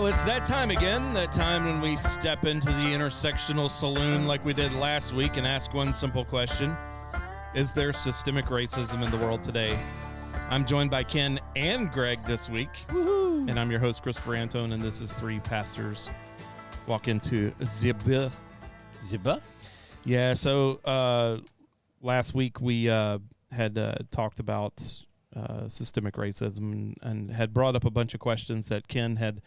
Well, it's that time again, that time when we step into the intersectional saloon like we did last week and ask one simple question. Is there systemic racism in the world today? I'm joined by Ken and Greg this week. Woohoo! And I'm your host, Christopher Antone, and this is Three Pastors Walk into Ziba. Ziba? Yeah, so last week we had talked about systemic racism and had brought up a bunch of questions that Ken had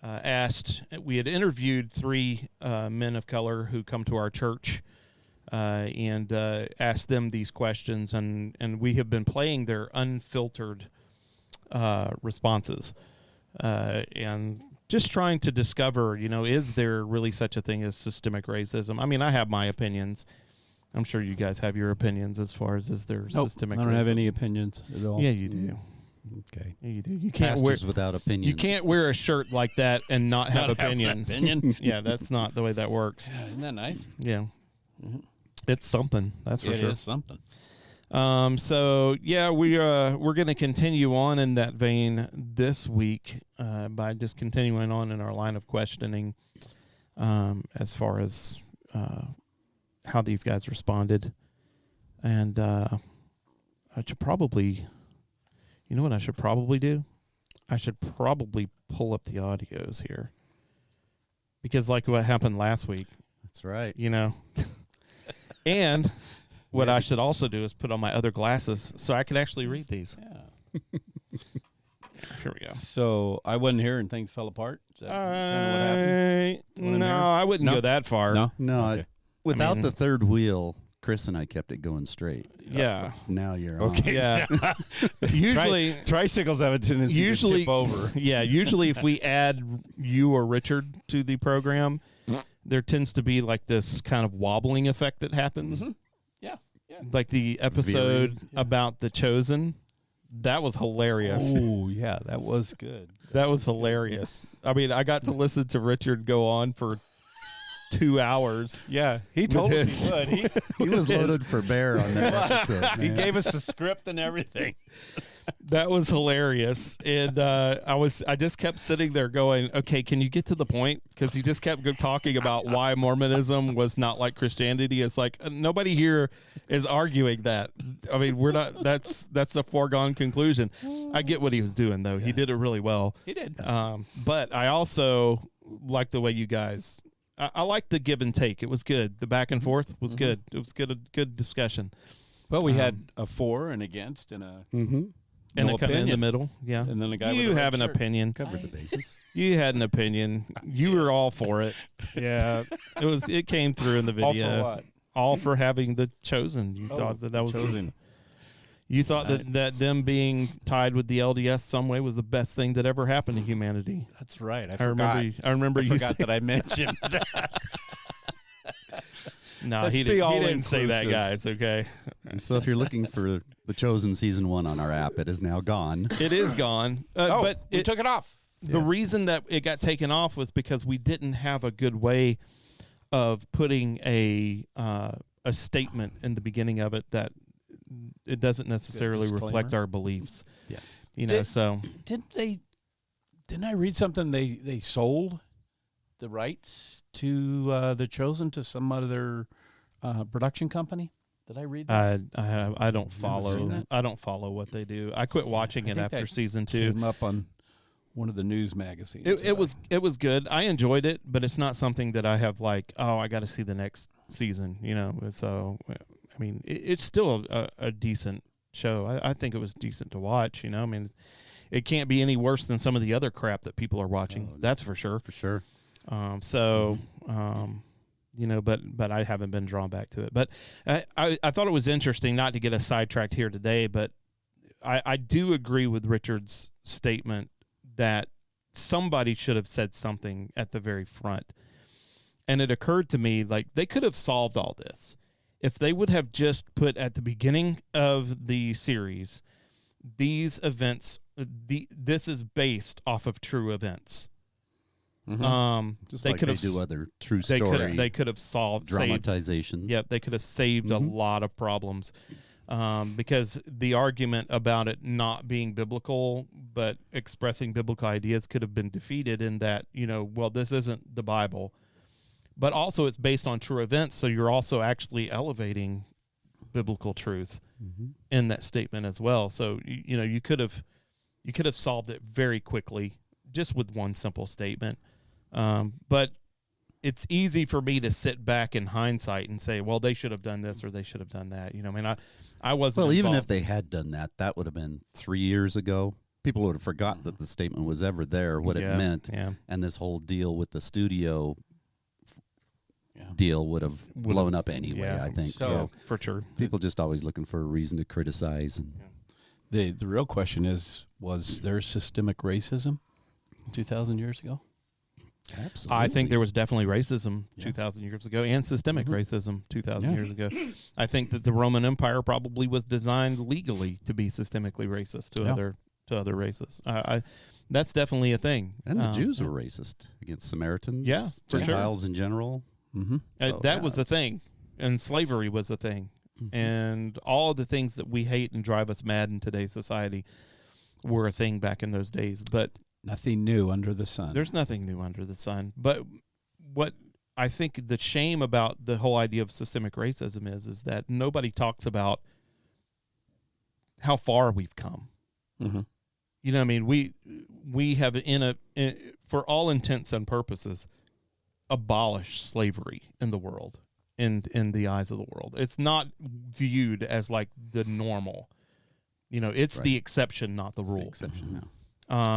asked. We had interviewed three men of color who come to our church and asked them these questions, and we have been playing their unfiltered responses and just trying to discover, is there really such a thing as systemic racism? I mean, I have my opinions. I'm sure you guys have your opinions as far as is there systemic racism. I don't have any opinions at all. Yeah, you do. Okay. Yeah, you do. You can't Pastors without opinions. You can't wear a shirt like that and not have opinions. Opinion. Yeah, that's not the way that works. Yeah, isn't that nice? Yeah. Mm-hmm. It's something, that's for sure. It is something. So yeah, we're going to continue on in that vein this week by just continuing on in our line of questioning as far as how these guys responded. And I should probably, you know what I should probably do? I should probably pull up the audios here. Because like what happened last week. That's right. And what I should also do is put on my other glasses so I can actually read these. Yeah. Here we go. So I wasn't here and things fell apart? Is that kind of what happened? No, I wouldn't go that far. No. Okay. Without the third wheel, Chris and I kept it going straight. Yeah. Now you're Okay. on. Yeah. Usually, tricycles have a tendency to tip over. Yeah. Usually, if we add you or Richard to the program, there tends to be like this kind of wobbling effect that happens. Mm-hmm. Yeah. Like the episode about The Chosen. That was hilarious. Oh, yeah. That was good. That was hilarious. I mean, I got to listen to Richard go on for 2 hours. Yeah. He told us he would. He was loaded for bear on that episode. He gave us the script and everything. That was hilarious. And I just kept sitting there going, okay, can you get to the point? Because he just kept talking about why Mormonism was not like Christianity. It's like nobody here is arguing that. I mean, we're not, that's a foregone conclusion. I get what he was doing though. Yeah. He did it really well. He did. But I also like the way you guys, I like the give and take. It was good. The back and forth was good. It was good. A good discussion. Well, we had a for and against and a and no a kind of in the middle, yeah. And then the guy you with the have red an shirt. opinion. Cover the bases. You had an opinion. You were all for it. Yeah, it came through in the video. All for what? All for having the chosen. You thought that was chosen. You thought that them being tied with the LDS some way was the best thing that ever happened to humanity. That's right. I remember you forgot that I mentioned that. No, he didn't say that, guys, okay? And so if you're looking for The Chosen Season 1 on our app, it is now gone. It is gone. But we took it off. The reason that it got taken off was because we didn't have a good way of putting a statement in the beginning of it that it doesn't necessarily reflect our beliefs. Yes. Didn't I read something they sold the rights to The Chosen to some other production company? Did I read that? I don't follow. I don't follow what they do. I quit watching it after season 2. Came up on one of the news magazines. It was good. I enjoyed it, but it's not something that I have like, oh, I got to see the next season. So I mean, it's still a decent show. I think it was decent to watch. I mean, it can't be any worse than some of the other crap that people are watching. That's for sure. For sure. But I haven't been drawn back to it. But I thought it was interesting, not to get us sidetracked here today, but I do agree with Richard's statement that somebody should have said something at the very front. And it occurred to me, like, they could have solved all this if they would have just put at the beginning of the series, these events, this is based off of true events. Mm-hmm. Just like they do other true story. They could have solved dramatizations. Yep, they could have saved a lot of problems. because the argument about it not being biblical but expressing biblical ideas could have been defeated in that, well, this isn't the Bible, but also it's based on true events, so you're also actually elevating biblical truth in that statement as well. So you could have solved it very quickly just with one simple statement. But it's easy for me to sit back in hindsight and say, well, they should have done this or they should have done that. I wasn't. Well, even if involved. they had done that, that would have been 3 years ago. People would have forgot that the statement was ever there, what it meant, and this whole deal with the studio deal would have blown up anyway. I think so. For sure, people just always looking for a reason to criticize. And the real question is, was there systemic racism 2,000 years ago? Absolutely. I think there was definitely racism 2,000 years ago and systemic racism 2,000 years ago. I think that the Roman Empire probably was designed legally to be systemically racist to other races. That's definitely a thing. And the Jews were racist against Samaritans, for Gentiles in general. So, that was a thing, and slavery was a thing, and all of the things that we hate and drive us mad in today's society were a thing back in those days. But nothing new under the sun. There's nothing new under the sun. But what I think the shame about the whole idea of systemic racism is that nobody talks about how far we've come. You know what I mean? We have, for all intents and purposes, abolished slavery in the world, in the eyes of the world. It's not viewed as like the normal. It's the exception, not the rule. It's the exception now.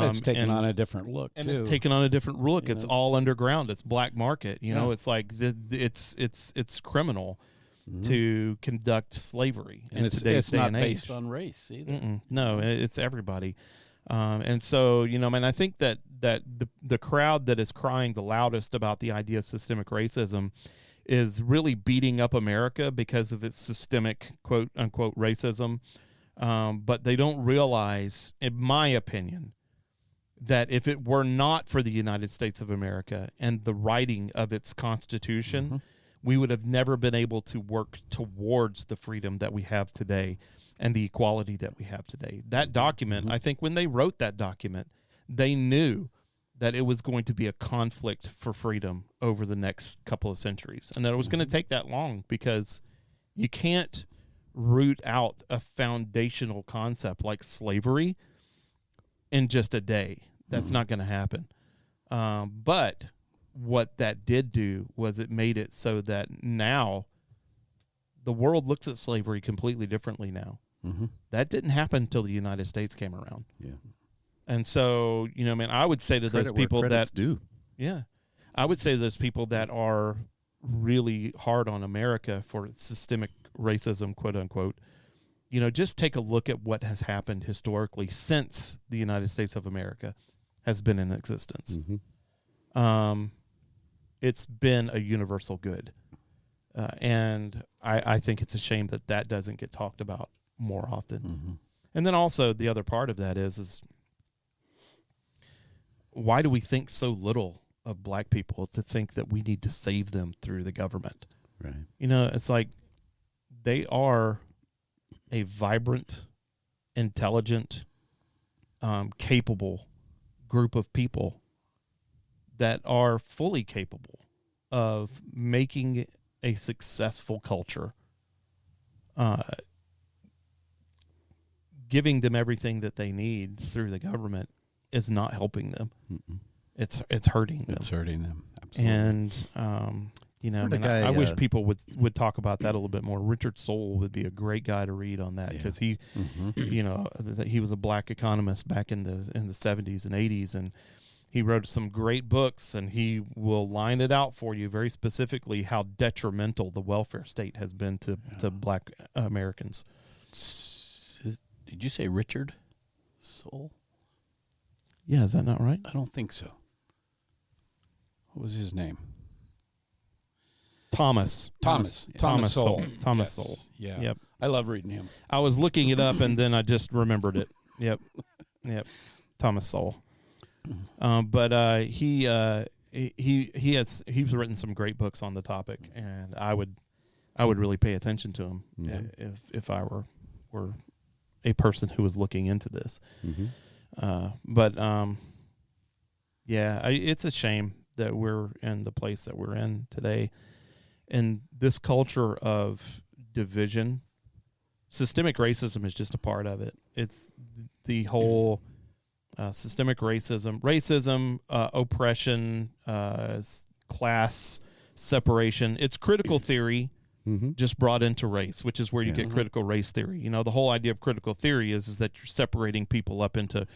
It's taken on a different look, and it's taken on a different look. It's all underground. It's black market. It's like it's criminal to conduct slavery in today's day and age. It's not based on race either. No, it's everybody. And so, I think that the crowd that is crying the loudest about the idea of systemic racism is really beating up America because of its systemic quote unquote racism. But they don't realize, in my opinion, that if it were not for the United States of America and the writing of its Constitution, we would have never been able to work towards the freedom that we have today and the equality that we have today. That document, I think when they wrote that document, they knew that it was going to be a conflict for freedom over the next couple of centuries, and that it was going to take that long, because you can't root out a foundational concept like slavery in just a day. That's not going to happen. But what that did do was it made it so that now the world looks at slavery completely differently now. That didn't happen until the United States came around. And so, I would say to those people that do. I would say to those people that are really hard on America for systemic racism, quote unquote, just take a look at what has happened historically since the United States of America has been in existence. It's been a universal good. And I think it's a shame that doesn't get talked about more often. And then also the other part of that is why do we think so little of black people to think that we need to save them through the government? Right. It's like they are a vibrant, intelligent, capable group of people that are fully capable of making a successful culture, giving them everything that they need through the government is not helping them. It's hurting them. It's hurting them. Absolutely. And I wish people would talk about that a little bit more. Richard Soule would be a great guy to read on that, because he, he was a black economist back in the 70s and 80s, and he wrote some great books, and he will line it out for you very specifically how detrimental the welfare state has been to black Americans. Did you say Richard Soule? Yeah, is that not right? I don't think so. What was his name? Thomas Sowell. Thomas Sowell. Yeah. Yep. I love reading him. I was looking it up and then I just remembered it. Yep. Thomas Sowell. But he's written some great books on the topic, and I would really pay attention to him if I were were a person who was looking into this. Mm-hmm. It's a shame that we're in the place that we're in today. And this culture of division, systemic racism is just a part of it. It's the whole systemic racism, oppression, class separation. It's critical theory just brought into race, which is where you get critical race theory. You know, the whole idea of critical theory is that you're separating people up into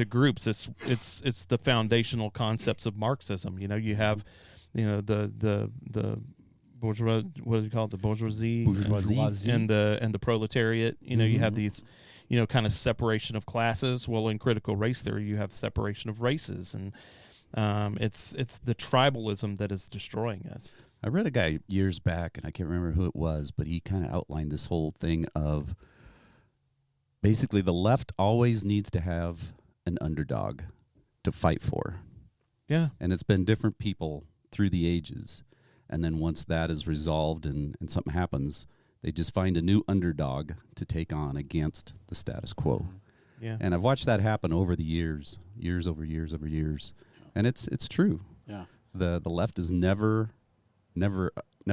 groups. It's the foundational concepts of Marxism. You know, you have, you know, the bourgeois, what do you call it? The bourgeoisie. And the proletariat. You know, you have these, you know, kind of separation of classes. Well, in critical race theory, you have separation of races, and it's the tribalism that is destroying us. I read a guy years back, and I can't remember who it was, but he kind of outlined this whole thing of basically the left always needs to have an underdog to fight for. Yeah. And it's been different people through the ages. And then once that is resolved and something happens, they just find a new underdog to take on against the status quo. Yeah. And I've watched that happen over the years over years. And it's true. Yeah. The left is never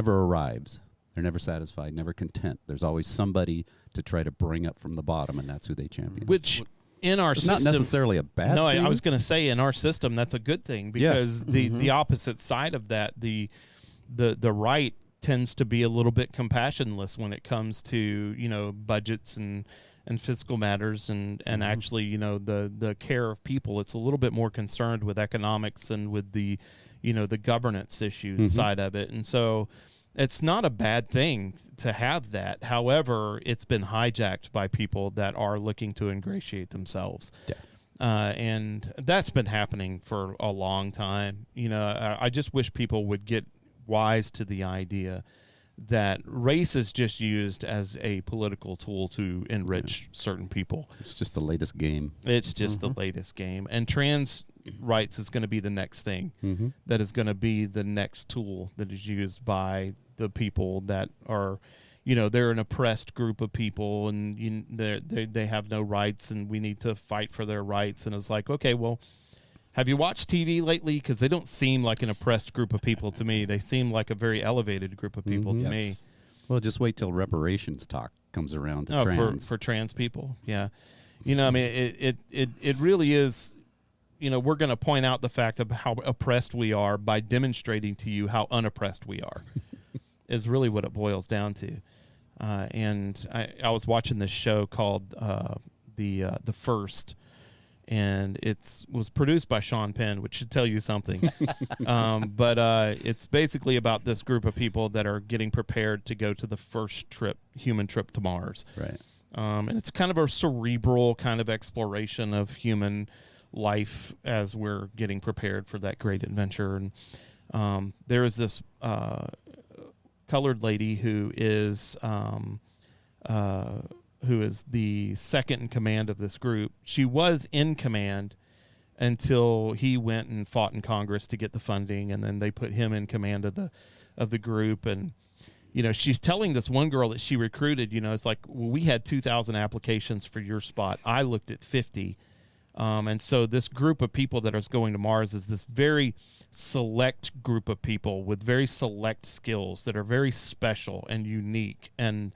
arrives. They're never satisfied, never content. There's always somebody to try to bring up from the bottom, and that's who they champion. Which in our it's system, not necessarily a bad thing. I was going to say in our system that's a good thing, because the opposite side of that, the right tends to be a little bit compassionless when it comes to, you know, budgets and fiscal matters and actually, you know, the care of people. It's a little bit more concerned with economics and with the, you know, the governance issue side of it. And so it's not a bad thing to have that. However, it's been hijacked by people that are looking to ingratiate themselves. Yeah. And that's been happening for a long time. You know, I just wish people would get wise to the idea that race is just used as a political tool to enrich certain people. It's just the latest game. It's just the latest game. And trans rights is going to be the next thing that is going to be the next tool that is used by the people that are, you know, they're an oppressed group of people, and they have no rights, and we need to fight for their rights. And it's like, okay, well, have you watched TV lately? Because they don't seem like an oppressed group of people to me. They seem like a very elevated group of people to me. Well, just wait till reparations talk comes around to trans. For trans people, yeah. You know, I mean, it really is. You know, we're going to point out the fact of how oppressed we are by demonstrating to you how unoppressed we are. Is really what it boils down to. And I was watching this show called The First. And it was produced by Sean Penn, which should tell you something. But it's basically about this group of people that are getting prepared to go to the first human trip to Mars. Right. And it's kind of a cerebral kind of exploration of human life as we're getting prepared for that great adventure. And there is this colored lady who is the second in command of this group. She was in command until he went and fought in Congress to get the funding, and then they put him in command of the group. And you know, she's telling this one girl that she recruited, you know, it's like, well, we had 2,000 applications for your spot. I looked at 50. And so this group of people that is going to Mars is this very select group of people with very select skills that are very special and unique and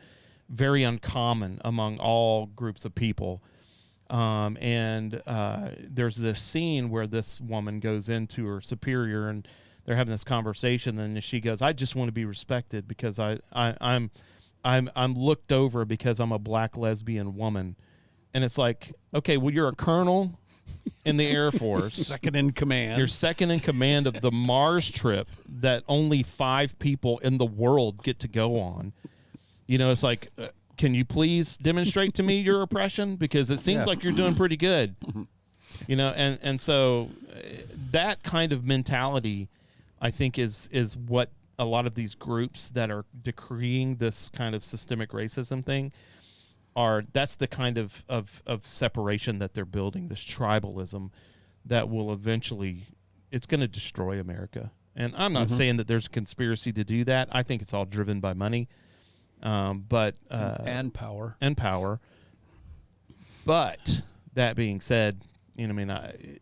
very uncommon among all groups of people. And there's this scene where this woman goes into her superior and they're having this conversation, and she goes, I just want to be respected because I'm looked over because I'm a black lesbian woman. And it's like, okay, well, you're a colonel in the Air Force. Second in command. You're second in command of the Mars trip that only 5 people in the world get to go on. You know, it's like, can you please demonstrate to me your oppression? Because it seems like you're doing pretty good. You know, and so that kind of mentality, I think, is what a lot of these groups that are decreeing this kind of systemic racism thing that's the kind of separation that they're building, this tribalism that will eventually, it's going to destroy America. And I'm not saying that there's a conspiracy to do that. I think it's all driven by money. But and power. and power. But that being said, you know, I mean,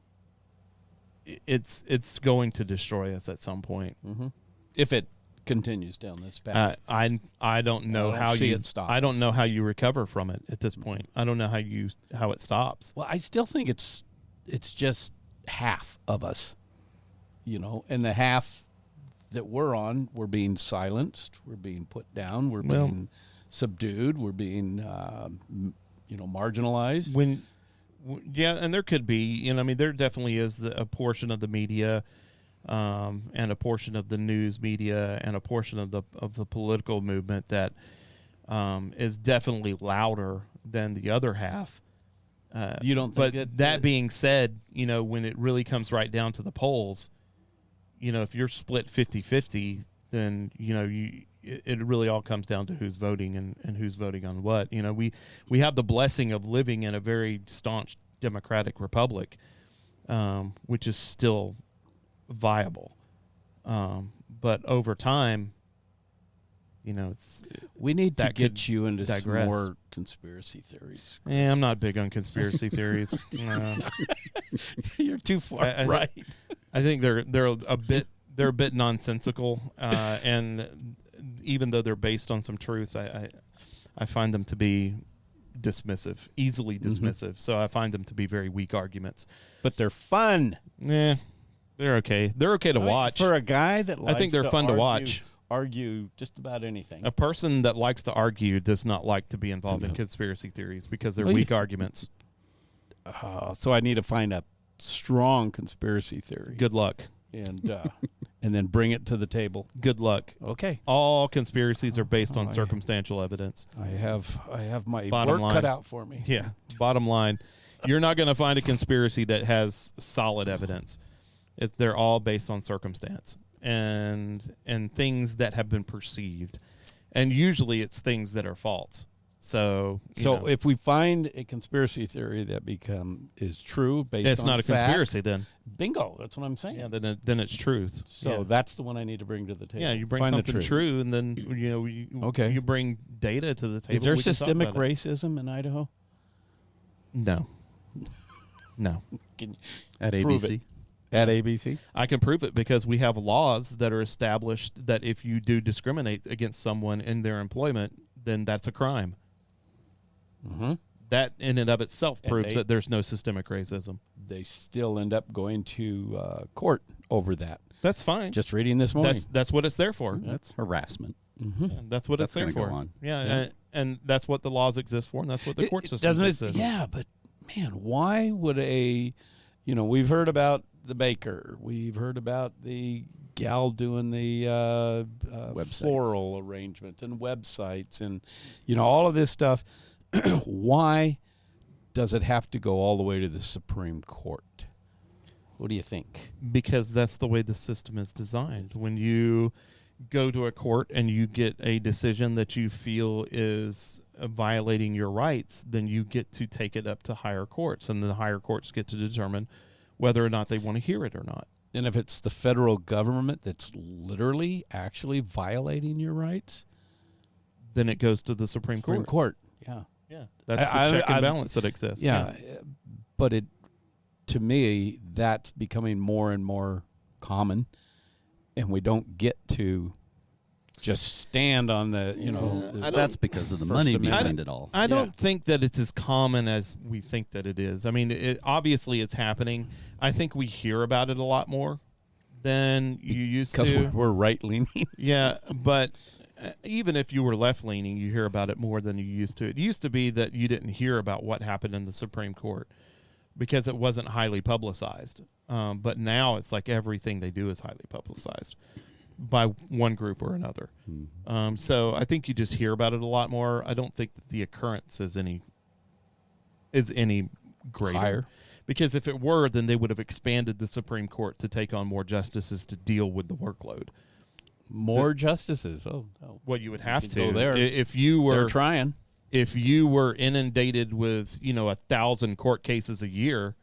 it's going to destroy us at some point. Mm-hmm. If it continues down this path. I don't know how see you it stop. I don't know how you recover from it at this point. I don't know how it stops. Well, I still think it's just half of us, you know, and the half that we're on, we're being silenced, we're being put down, we're being subdued, we're being, marginalized. Yeah, and there could be, you know, I mean, there definitely is a portion of the media, and a portion of the news media, and a portion of the political movement that is definitely louder than the other half. You don't think but that being said, you know, when it really comes right down to the polls, you know, if you're split 50-50, then, you know, it really all comes down to who's voting and who's voting on what. You know, we have the blessing of living in a very staunch democratic republic, which is still viable. But over time, you know, we need to get you into digress. some more conspiracy theories. Yeah, I'm not big on conspiracy theories. You're too far right. I think they're a bit nonsensical, and even though they're based on some truth, I find them to be easily dismissive. So I find them to be very weak arguments. But they're fun. Yeah, they're okay. They're okay to watch. For a guy that likes I think they're fun to watch. Argue just about anything. A person that likes to argue does not like to be involved in conspiracy theories because they're weak arguments. So I need to find a strong conspiracy theory. Good luck. And then bring it to the table. Good luck. Okay. All conspiracies are based on circumstantial evidence. I have my Bottom work line. cut out for me. Yeah. Bottom line, you're not going to find a conspiracy that has solid evidence. They're all based on circumstance and things that have been perceived, and usually it's things that are false. So if we find a conspiracy theory that is true based on it's not a fact, conspiracy then. Bingo, that's what I'm saying. Yeah, then it's truth. So that's the one I need to bring to the table. Yeah, you bring Find something true, and then you bring data to the table. Is there we can talk systemic about it. racism in Idaho? No. Can you At prove ABC. it? At ABC? I can prove it because we have laws that are established that if you do discriminate against someone in their employment, then that's a crime. Mm-hmm. That in and of itself proves they- that there's no systemic racism. They still end up going to court over that. That's fine. Just reading this morning. That's what it's there for. That's harassment. Mm-hmm. Yeah, that's what it's That's there gonna for. go on. Yeah. And that's what the laws exist for, and that's what the court system doesn't exists. Yeah, but man, why would we've heard about the baker, we've heard about the gal doing the floral arrangement and websites and all of this stuff. Why does it have to go all the way to the Supreme Court? What do you think? Because that's the way the system is designed. When you go to a court and you get a decision that you feel is violating your rights, then you get to take it up to higher courts, and the higher courts get to determine whether or not they want to hear it or not. And if it's the federal government that's literally actually violating your rights, then it goes to the Supreme Court. Yeah. Yeah, that's the check and balance that exists. Yeah, but to me, that's becoming more and more common, and we don't get to just stand on That's because of the money behind it all. I don't think that it's as common as we think that it is. I mean, obviously it's happening. I think we hear about it a lot more than you used to. because we're right leaning. Yeah, but even if you were left leaning, you hear about it more than you used to. It used to be that you didn't hear about what happened in the Supreme Court because it wasn't highly publicized. But now it's like everything they do is highly publicized by one group or another. So I think you just hear about it a lot more. I don't think that the occurrence is any greater. Higher. Because if it were, then they would have expanded the Supreme Court to take on more justices to deal with the workload. More justices. Oh, no. Well, you would have to. Go there. If you were They're trying. If you were inundated with 1,000 court cases a year,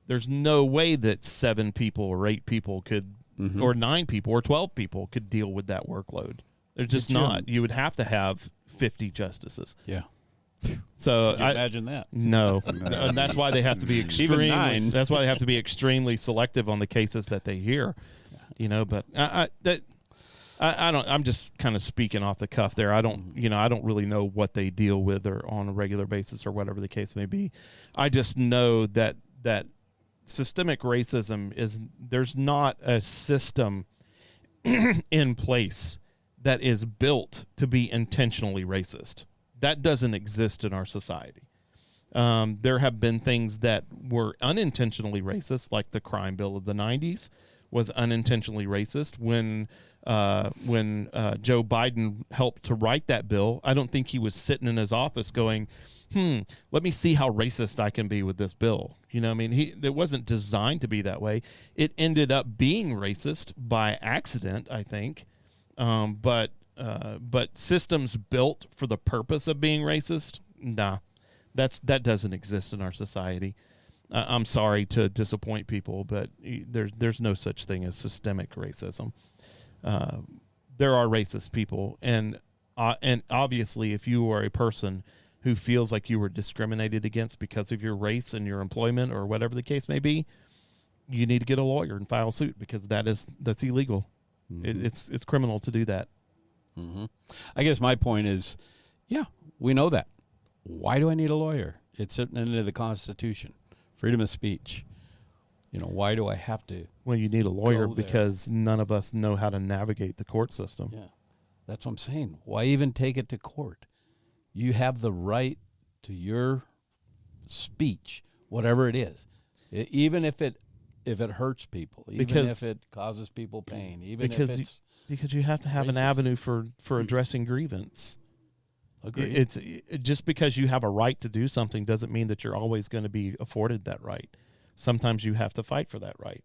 there's no way that 7 people or 8 people could, or 9 people or 12 people could deal with that workload. There's just not. You would have to have 50 justices. Yeah. So Could you imagine that? No, and that's why they have to be extremely. Even 9. That's why they have to be extremely selective on the cases that they hear. You know, but I don't. I'm just kind of speaking off the cuff there. I don't. You know, I don't really know what they deal with or on a regular basis or whatever the case may be. I just know that systemic racism is, there's not a system in place that is built to be intentionally racist. That doesn't exist in our society. There have been things that were unintentionally racist, like the crime bill of the 90s was unintentionally racist. When Joe Biden helped to write that bill, I don't think he was sitting in his office going, let me see how racist I can be with this bill. You know, I mean, it wasn't designed to be that way. It ended up being racist by accident, I think. But systems built for the purpose of being racist, nah, that doesn't exist in our society. I'm sorry to disappoint people, but there's no such thing as systemic racism. There are racist people, and obviously, if you are a person who feels like you were discriminated against because of your race and your employment or whatever the case may be, you need to get a lawyer and file suit, because that's illegal. Mm-hmm. It's criminal to do that. Mm-hmm. I guess my point is, yeah, we know that. Why do I need a lawyer? It's written into the Constitution, freedom of speech. You know, why do I have to? Well, you need a lawyer because none of us know how to navigate the court system. Yeah, that's what I'm saying. Why even take it to court? You have the right to your speech, whatever it is, even if it hurts people, even if it causes people pain, even if it's because you have to have an avenue for addressing grievance. Agreed. It's just because you have a right to do something doesn't mean that you're always going to be afforded that right. Sometimes you have to fight for that right.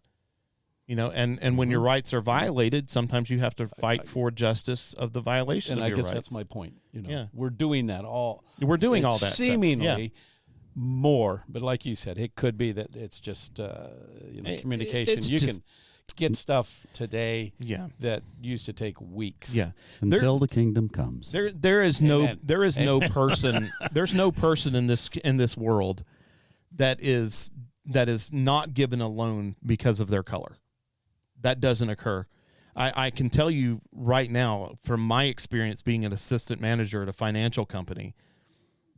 You know, and when your rights are violated, sometimes you have to fight for justice of the violation of your rights. And I guess that's my point. You know, we're doing that all. We're doing all that seemingly more, but like you said, it could be that it's just communication. You can get stuff today that used to take weeks. Yeah, until the kingdom comes. There is no person in this world that is not given a loan because of their color. That doesn't occur. I can tell you right now, from my experience being an assistant manager at a financial company,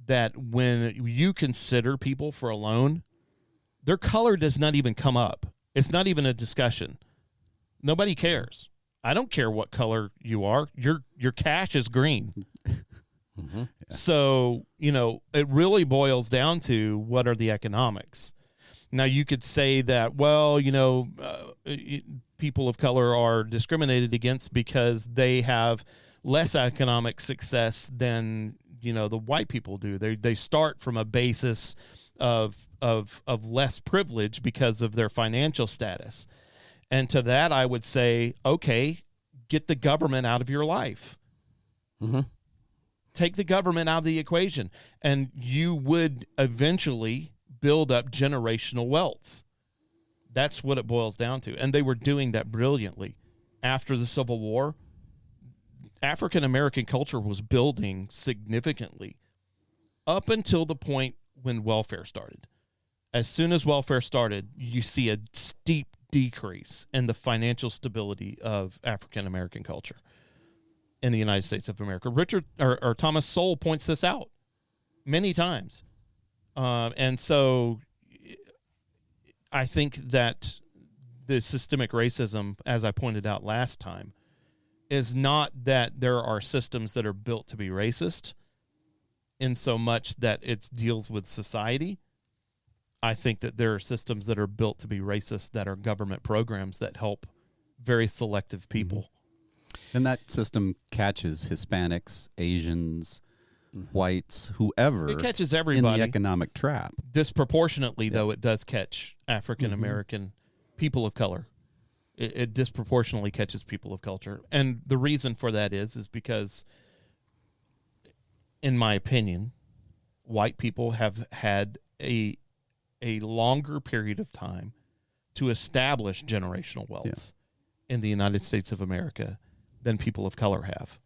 that when you consider people for a loan, their color does not even come up. It's not even a discussion. Nobody cares. I don't care what color you are. Your cash is green. Mm-hmm. Yeah. So, you know, it really boils down to what are the economics. Now, you could say that, well, you know, people of color are discriminated against because they have less economic success than, you know, the white people do. They start from a basis of less privilege because of their financial status. And to that, I would say, okay, get the government out of your life. Mm-hmm. Take the government out of the equation, and you would eventually build up generational wealth. That's what it boils down to. And they were doing that brilliantly. After the Civil War, African American culture was building significantly up until the point when welfare started. As soon as welfare started, you see a steep decrease in the financial stability of African American culture in the United States of America. Thomas Sowell points this out many times. And so I think that the systemic racism, as I pointed out last time, is not that there are systems that are built to be racist in so much that it deals with society. I think that there are systems that are built to be racist that are government programs that help very selective people. And that system catches Hispanics, Asians, whites, whoever. It catches everybody in the economic trap. Disproportionately, though, it does catch African American people of color. It disproportionately catches people of culture. And the reason for that is because, in my opinion, white people have had a longer period of time to establish generational wealth in the United States of America than people of color have.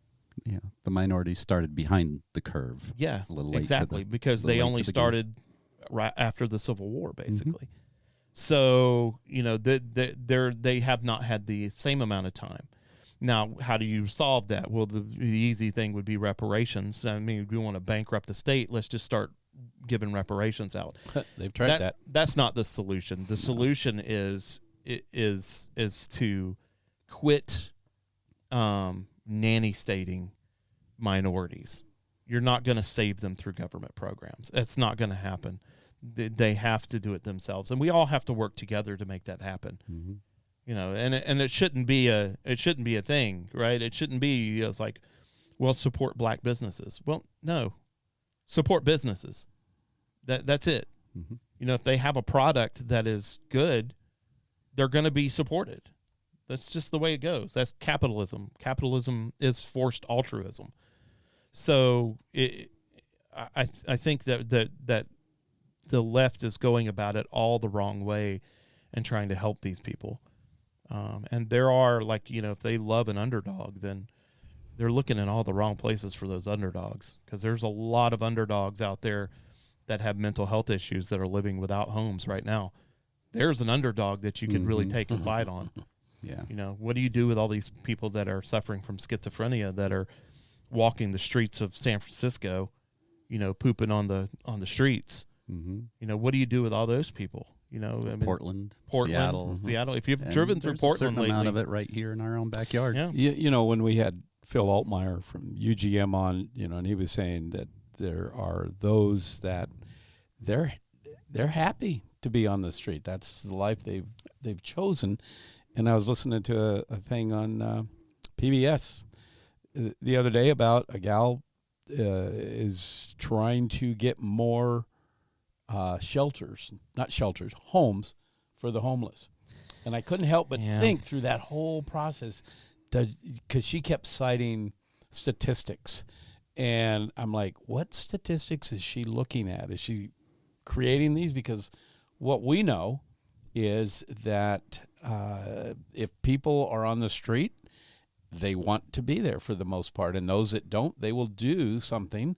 Yeah, the minority started behind the curve. Yeah, a little late exactly, because they only started right after the Civil War, basically. So, they have not had the same amount of time. Now, how do you solve that? Well, the easy thing would be reparations. I mean, if you want to bankrupt the state, let's just start giving reparations out. They've tried that. That's not the solution. The solution is to quit nanny stating minorities. You're not going to save them through government programs. It's not going to happen. They have to do it themselves, and we all have to work together to make that happen. And it shouldn't be a thing, right? It shouldn't be it's like, well, support black businesses. Well, no, support businesses. That's it. If they have a product that is good, they're going to be supported. That's just the way it goes. That's capitalism. Capitalism is forced altruism. So I think that the left is going about it all the wrong way and trying to help these people. And there are, if they love an underdog, then they're looking in all the wrong places for those underdogs, because there's a lot of underdogs out there that have mental health issues that are living without homes right now. There's an underdog that you could really take a fight on. Yeah. What do you do with all these people that are suffering from schizophrenia, that are walking the streets of San Francisco, pooping on the streets? What do you do with all those people? Portland, Seattle. If you've driven through Portland lately, amount of it right here in our own backyard. Yeah. When we had Phil Altmaier from UGM on, and he was saying that there are those that they're happy to be on the street. That's the life they've chosen. And I was listening to a thing on PBS the other day about a gal is trying to get more homes for the homeless. And I couldn't help but think through that whole process, because she kept citing statistics. And I'm like, what statistics is she looking at? Is she creating these? Because what we know is that if people are on the street, they want to be there for the most part. And those that don't, they will do something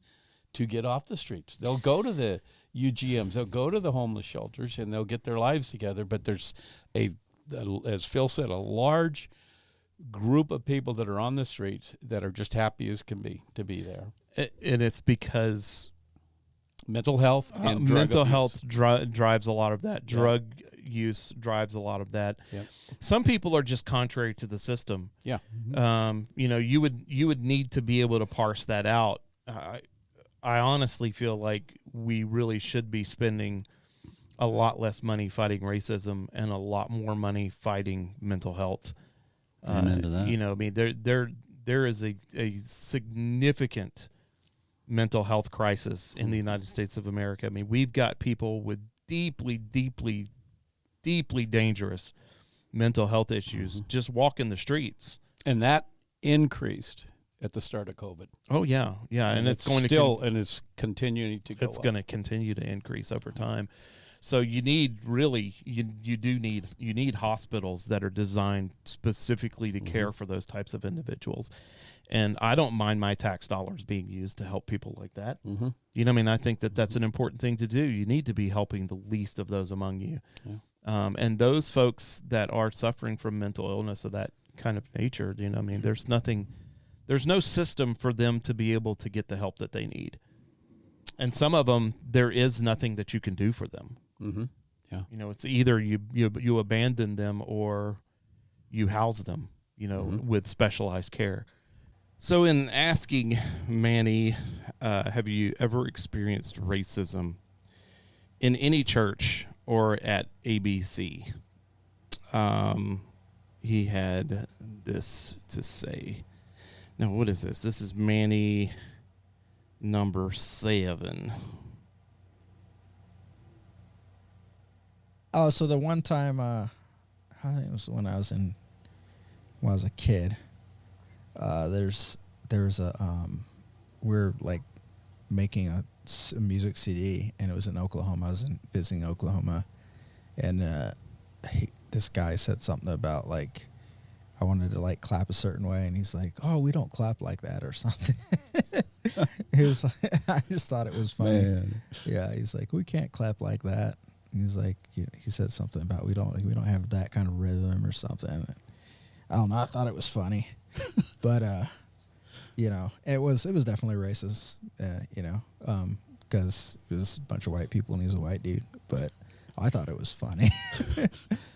to get off the streets. They'll go to the UGMs, they'll go to the homeless shelters, and they'll get their lives together. But there's as Phil said, a large group of people that are on the streets that are just happy as can be to be there. And it's because mental health and mental health drives a lot of that. Drug use drives a lot of that. Yep. Some people are just contrary to the system. Yeah. You would need to be able to parse that out. I honestly feel like we really should be spending a lot less money fighting racism and a lot more money fighting mental health. Amen to that. There is a significant mental health crisis in the United States of America. I mean, we've got people with deeply, deeply, deeply dangerous mental health issues just walking the streets. And that increased at the start of COVID. Oh yeah, and it's going and it's continuing to go. It's going to continue to increase over time. So you need you need hospitals that are designed specifically to care for those types of individuals. And I don't mind my tax dollars being used to help people like that. I think that's an important thing to do. You need to be helping the least of those among you. Yeah. And those folks that are suffering from mental illness of that kind of nature, there's no system for them to be able to get the help that they need. And some of them, there is nothing that you can do for them. Yeah. It's either you abandon them or you house them, with specialized care. So in asking Manny, have you ever experienced racism in any church or at ABC? He had this to say. Now, what is this? This is Manny number 7. Oh, so the one time, I think it was when I was a kid. There's a we're like making a music CD, and it was in Oklahoma. I was visiting Oklahoma, and this guy said something about like I wanted to like clap a certain way, and he's like, "Oh, we don't clap like that," or something. He was like, I just thought it was funny. Man. Yeah, he's like, "We can't clap like that." And he's like, he said something about we don't have that kind of rhythm or something. I don't know. I thought it was funny, but you know, it was definitely racist. You know, because it was a bunch of white people and he's a white dude. But I thought it was funny.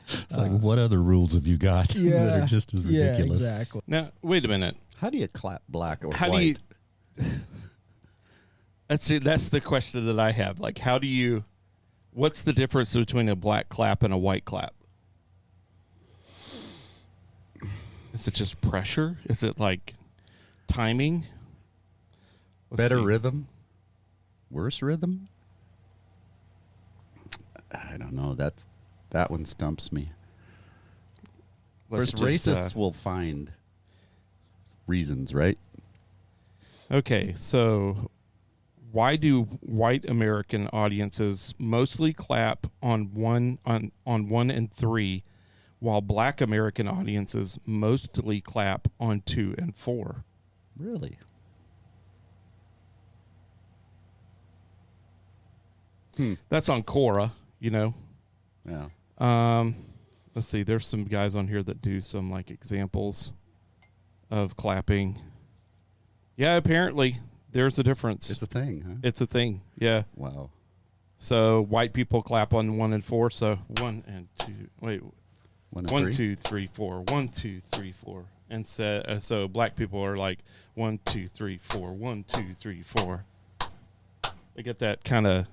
It's like, what other rules have you got that are just as ridiculous? Yeah, exactly. Now, wait a minute. How do you clap black or How white? do you? That's the question that I have. Like, how do you? What's the difference between a black clap and a white clap? Is it just pressure? Is it like timing? Better rhythm? Worse rhythm? I don't know. That one stumps me. Let's First, racists will find reasons, right? Okay, so why do white American audiences mostly clap on 1 and 3, while black American audiences mostly clap on 2 and 4? Really? That's on Quora, you know. Yeah. Let's see. There's some guys on here that do some like examples of clapping. Yeah, apparently there's a difference. It's a thing, huh? It's a thing. Yeah. Wow. So white people clap on 1 and 4. So 1 and 2. Wait. 1 and 1, 3? 2, 3, 4. 1, 2, 3, 4. And so black people are like 1, 2, 3, 4. 1, 2, 3, 4. They get that kind of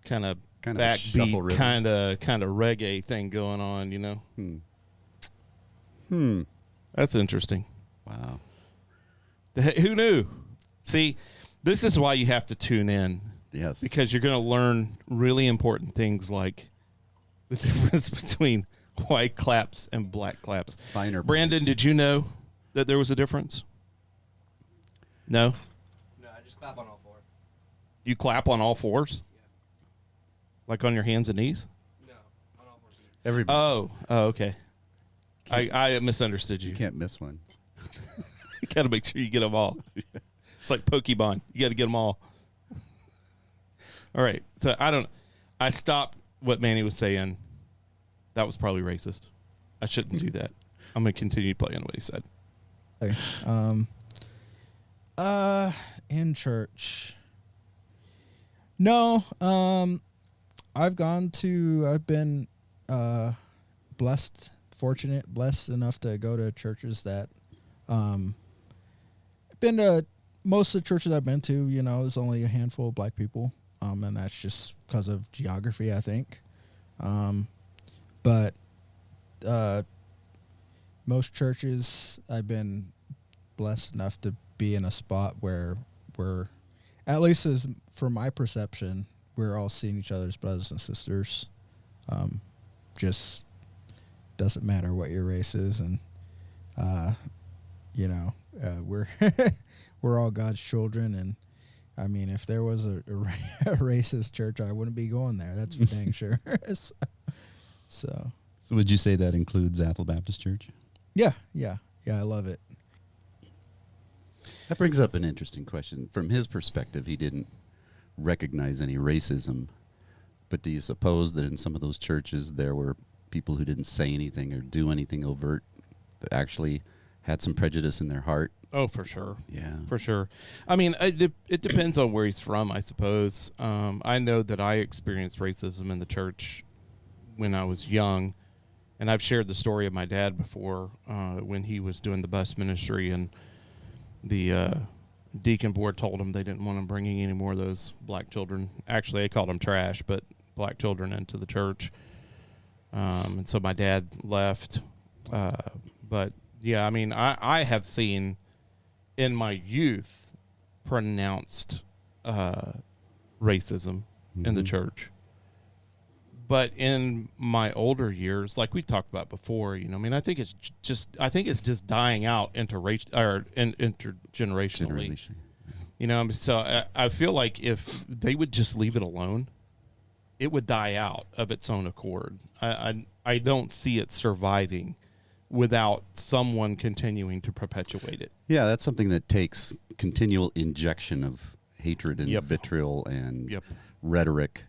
shuffle backbeat, rhythm. kind of reggae thing going on, you know. That's interesting. Wow. Who knew? See, this is why you have to tune in. Yes. Because you're going to learn really important things like the difference between white claps and black claps. Finer Brandon, points. did you know that there was a difference? No? No, I just clap on all 4. You clap on all 4s? Yeah. Like on your hands and knees? No, on all 4 beats. Everybody. Oh, okay. I misunderstood you. You can't miss one. You got to make sure you get them all. It's like Pokemon. You got to get them all. All right. So I stopped what Manny was saying. That was probably racist. I shouldn't do that. I'm going to continue playing what he said. In church. No, I've been blessed enough to go to churches that been to most of the churches I've been to, you know, there's only a handful of black people, and that's just because of geography, I think. But most churches I've been blessed enough to be in a spot where we're, at least as for my perception, we're all seeing each other as brothers and sisters. Just doesn't matter what your race is, and you know, we're we're all God's children. And I mean, if there was a racist church, I wouldn't be going there. That's for dang sure. So would you say that includes Athol Baptist Church? yeah, I love it. That brings up an interesting question. From his perspective, he didn't recognize any racism, but do you suppose that in some of those churches there were people who didn't say anything or do anything overt that actually had some prejudice in their heart? Oh, for sure. Yeah. For sure. I mean, it depends on where he's from, I suppose. I know that I experienced racism in the church when I was young, and I've shared the story of my dad before when he was doing the bus ministry, and the deacon board told him they didn't want him bringing any more of those black children. Actually, they called them trash, but black children into the church. And so my dad left. But, yeah, I mean, I have seen in my youth pronounced racism in the church. But in my older years, like we've talked about before, you know, I mean, I think it's just dying out intergenerationally. You know, so I feel like if they would just leave it alone, it would die out of its own accord. I don't see it surviving without someone continuing to perpetuate it. Yeah, that's something that takes continual injection of hatred and Yep. vitriol and Yep. rhetoric.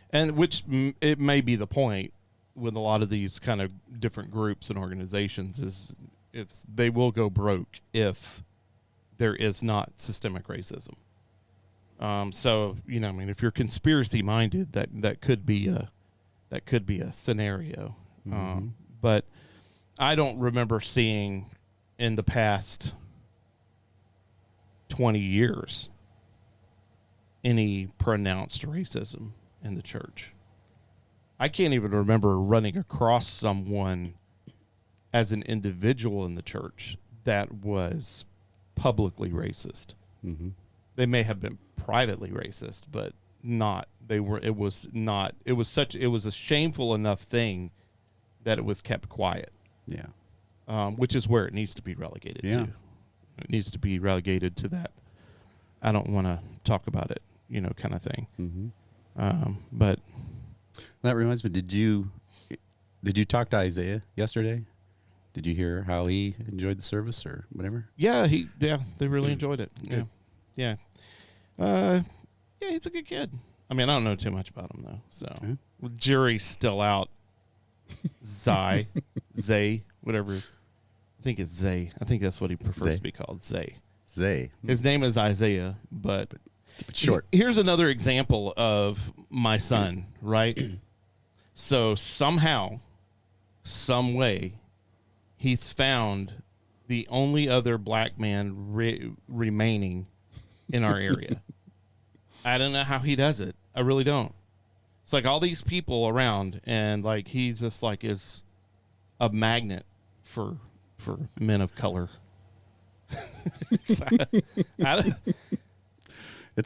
And which it may be the point with a lot of these kind of different groups and organizations is if they will go broke if there is not systemic racism. So, you know, I mean, if you're conspiracy minded, that could be a scenario. But I don't remember seeing in the past 20 years any pronounced racism in the church. I can't even remember running across someone as an individual in the church that was publicly racist. Mm-hmm. They may have been privately racist, but not. It was a shameful enough thing that it was kept quiet. Yeah. Which is where it needs to be relegated Yeah. to. It needs to be relegated to that. I don't want to talk about it, you know, kind of thing. Mm-hmm. But That reminds me, did you talk to Isaiah yesterday? Did you hear how he enjoyed the service or whatever? yeah, they really enjoyed it. Good. Yeah. He's a good kid. I mean, I don't know too much about him though. So Okay. jury's still out. Zay, whatever. I think it's Zay. I think that's what he prefers Zay. to be called, Zay. Zay. His name is Isaiah, but Keep it short. Here's another example of my son, right? So somehow, some way, he's found the only other black man remaining in our area. I don't know how he does it. I really don't. It's like all these people around, and like he's just like is a magnet for men of color. It's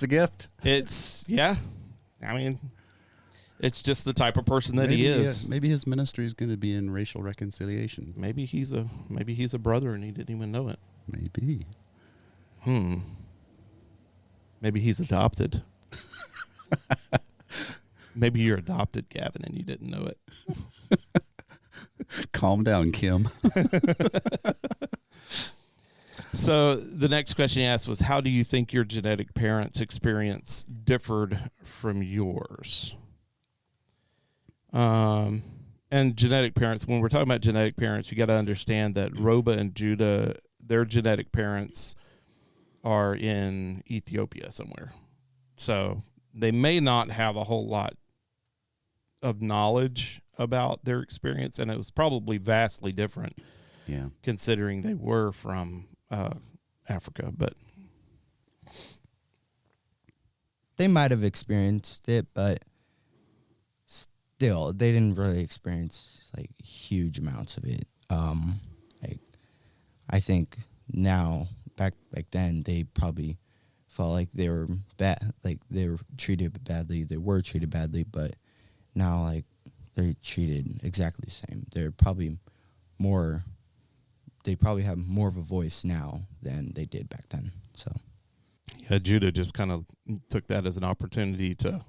a gift. Yeah. I mean, it's just the type of person that he is. Maybe his ministry is going to be in racial reconciliation. Maybe he's a brother and he didn't even know it. Maybe. Maybe he's adopted. Maybe you're adopted, Gavin, and you didn't know it. Calm down, Kim. So the next question he asked was, how do you think your genetic parents' experience differed from yours? And genetic parents, when we're talking about genetic parents, you got to understand that Roba and Judah, their genetic parents are in Ethiopia somewhere. So they may not have a whole lot of knowledge about their experience, and it was probably vastly different. Yeah. Considering they were from Africa, but They might have experienced it, but still, they didn't really experience like huge amounts of it. Like I think now, back then, they probably felt like they were bad, like they were treated badly. They were treated badly, but now like they're treated exactly the same. They're probably more. They probably have more of a voice now than they did back then. So, yeah, Judah just kind of took that as an opportunity to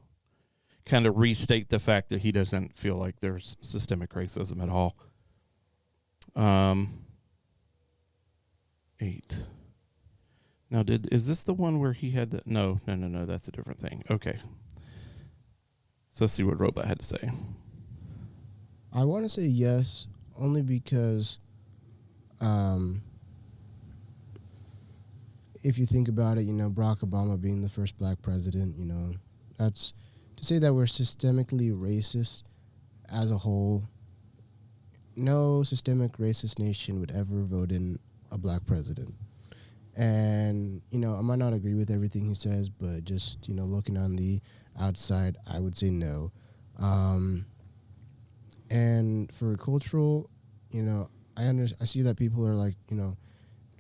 kind of restate the fact that he doesn't feel like there's systemic racism at all. 8. Now, is this the one where he had the? No, that's a different thing. Okay. So let's see what Robot had to say. I want to say yes, only because if you think about it, you know, Barack Obama being the first black president, you know, that's to say that we're systemically racist as a whole. No systemic racist nation would ever vote in a black president. And, you know, I might not agree with everything he says, but just, you know, looking on the outside, I would say no. And for cultural, you know, I see that people are like, you know,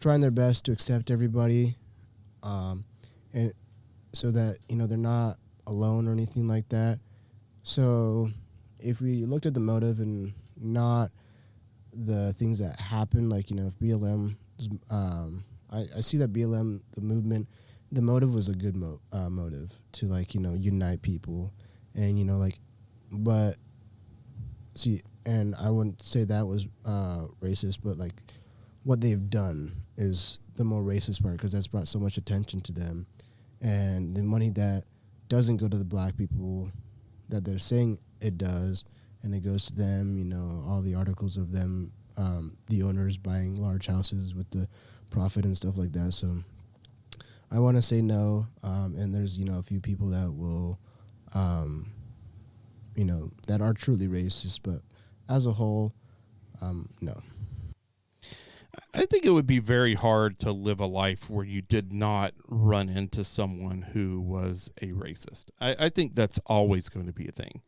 trying their best to accept everybody, and so that, you know, they're not alone or anything like that. So if we looked at the motive and not the things that happen, like, you know, if BLM, I see that BLM, the movement, the motive was a good motive to, like, you know, unite people and, you know, like, but see, and I wouldn't say that was racist, but like what they've done is the more racist part, because that's brought so much attention to them, and the money that doesn't go to the black people that they're saying it does, and it goes to them. You know, all the articles of them, the owners buying large houses with the profit and stuff like that. So I want to say no, and there's, you know, a few people that will, you know, that are truly racist, but as a whole, no. I think it would be very hard to live a life where you did not run into someone who was a racist. I think that's always going to be a thing.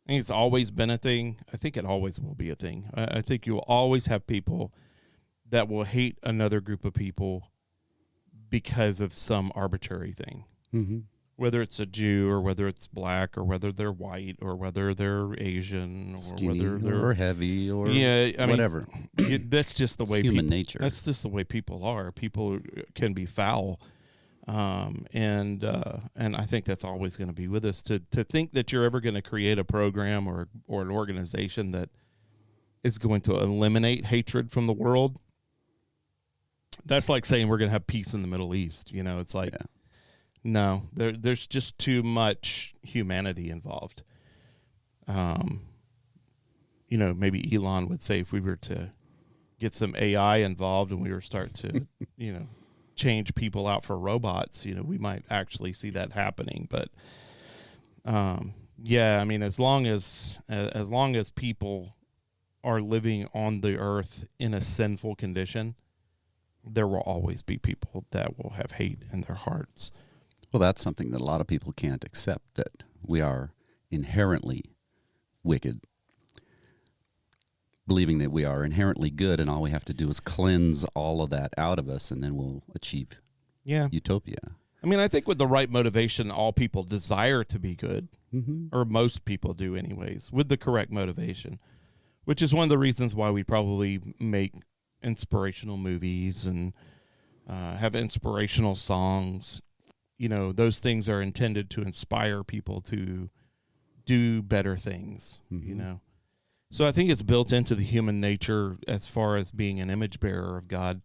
I think it's always been a thing. I think it always will be a thing. I think you will always have people that will hate another group of people because of some arbitrary thing. Mm-hmm. Whether it's a Jew or whether it's black or whether they're white or whether they're Asian or Skinny whether they're or heavy or whatever. That's just the way human nature. That's just the way people are. People can be foul, and I think that's always going to be with us. To think that you're ever going to create a program or an organization that is going to eliminate hatred from the world, that's like saying we're going to have peace in the Middle East. You know, it's like. Yeah. No, there's just too much humanity involved. You know, maybe Elon would say if we were to get some AI involved and we were start to, you know, change people out for robots, you know, we might actually see that happening. But yeah, I mean, as long as people are living on the earth in a sinful condition, there will always be people that will have hate in their hearts. Well, that's something that a lot of people can't accept, that we are inherently wicked, believing that we are inherently good, and all we have to do is cleanse all of that out of us, and then we'll achieve utopia. I mean, I think with the right motivation, all people desire to be good, mm-hmm. or most people do anyways, with the correct motivation, which is one of the reasons why we probably make inspirational movies and have inspirational songs. You know, those things are intended to inspire people to do better things, mm-hmm. you know. So I think it's built into the human nature as far as being an image bearer of God.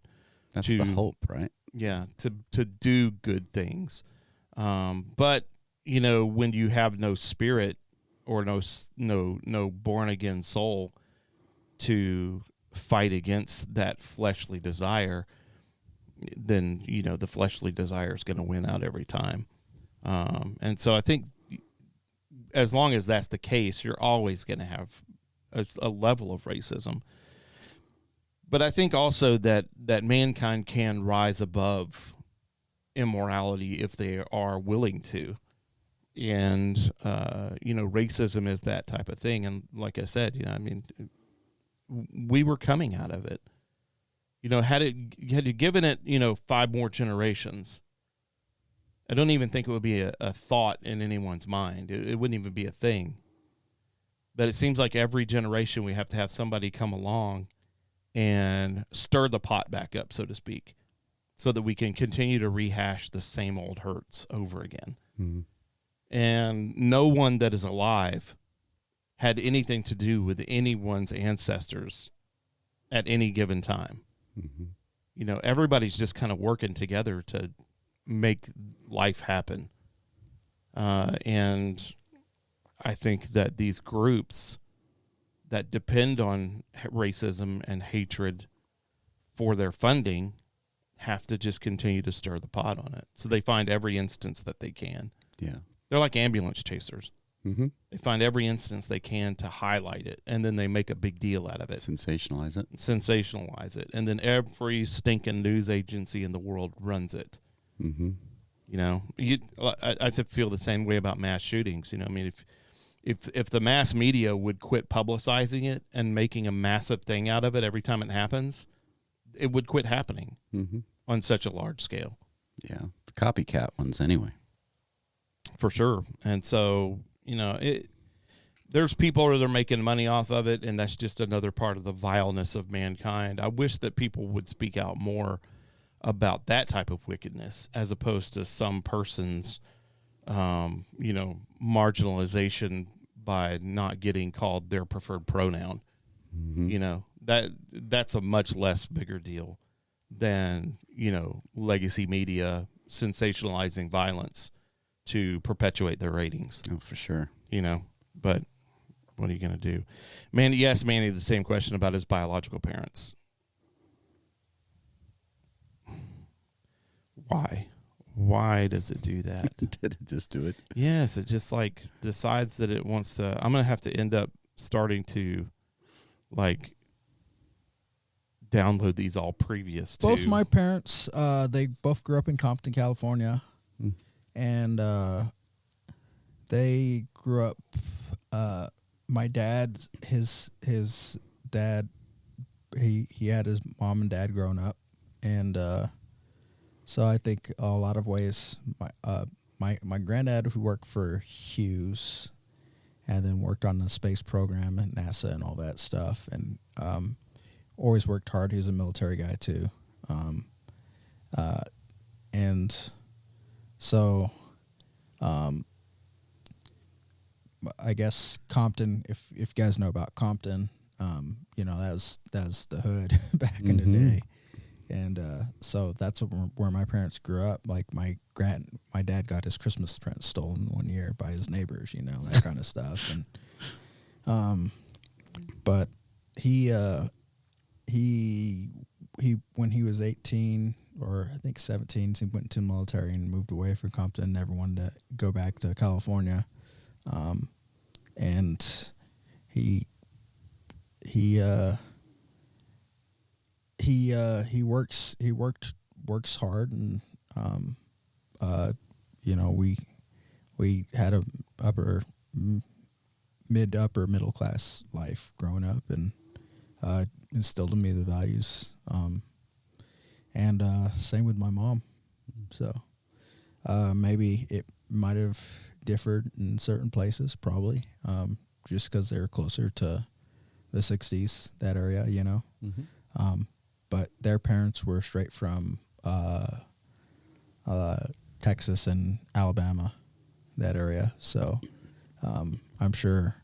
That's the hope, right? Yeah, to do good things. But, you know, when you have no spirit or no born-again soul to fight against that fleshly desire, then, you know, the fleshly desire is going to win out every time. And so I think as long as that's the case, you're always going to have a level of racism. But I think also that mankind can rise above immorality if they are willing to. And, you know, racism is that type of thing. And like I said, you know, I mean, we were coming out of it. You know, had you given it, you know, 5 more generations, I don't even think it would be a thought in anyone's mind. It wouldn't even be a thing. But it seems like every generation we have to have somebody come along and stir the pot back up, so to speak, so that we can continue to rehash the same old hurts over again. Mm-hmm. And no one that is alive had anything to do with anyone's ancestors at any given time. Mm-hmm. You know, everybody's just kind of working together to make life happen. And I think that these groups that depend on racism and hatred for their funding have to just continue to stir the pot on it. So they find every instance that they can. Yeah. They're like ambulance chasers. Mm-hmm. They find every instance they can to highlight it, and then they make a big deal out of it. Sensationalize it. And then every stinking news agency in the world runs it. Mm-hmm. You know, I feel the same way about mass shootings. You know, I mean, if the mass media would quit publicizing it and making a massive thing out of it every time it happens, it would quit happening mm-hmm. on such a large scale. Yeah, the copycat ones anyway. For sure. And so, you know, there's people that are making money off of it, and that's just another part of the vileness of mankind. I wish that people would speak out more about that type of wickedness as opposed to some person's, you know, marginalization by not getting called their preferred pronoun. Mm-hmm. You know, that's a much less bigger deal than, legacy media sensationalizing violence to perpetuate their ratings. Oh, for sure. But what are you going to do? Manny, you asked Manny the same question about his biological parents. Why does it do that? Did it just do it? Yes, it just decides that it wants to. I'm going to have to end up starting to download these all previous to. Both my parents, they both grew up in Compton, California. And they grew up, my dad, his dad, he had his mom and dad growing up. And so I think a lot of ways, my granddad, who worked for Hughes and then worked on the space program at NASA and all that stuff, and always worked hard. He was a military guy too. And so I guess Compton, if you guys know about Compton, that was the hood back in the day. And so that's where my parents grew up. Like my dad got his Christmas present stolen one year by his neighbors, that kind of stuff. And but he when he was 18 or I think 17, he went into the military and moved away from Compton. Never wanted to go back to California, and he works hard, and we had a mid to upper middle class life growing up, and instilled in me the values, and same with my mom. So maybe it might have differed in certain places, probably just because they're closer to the 60s, that area, but their parents were straight from Texas and Alabama, that area. So I'm sure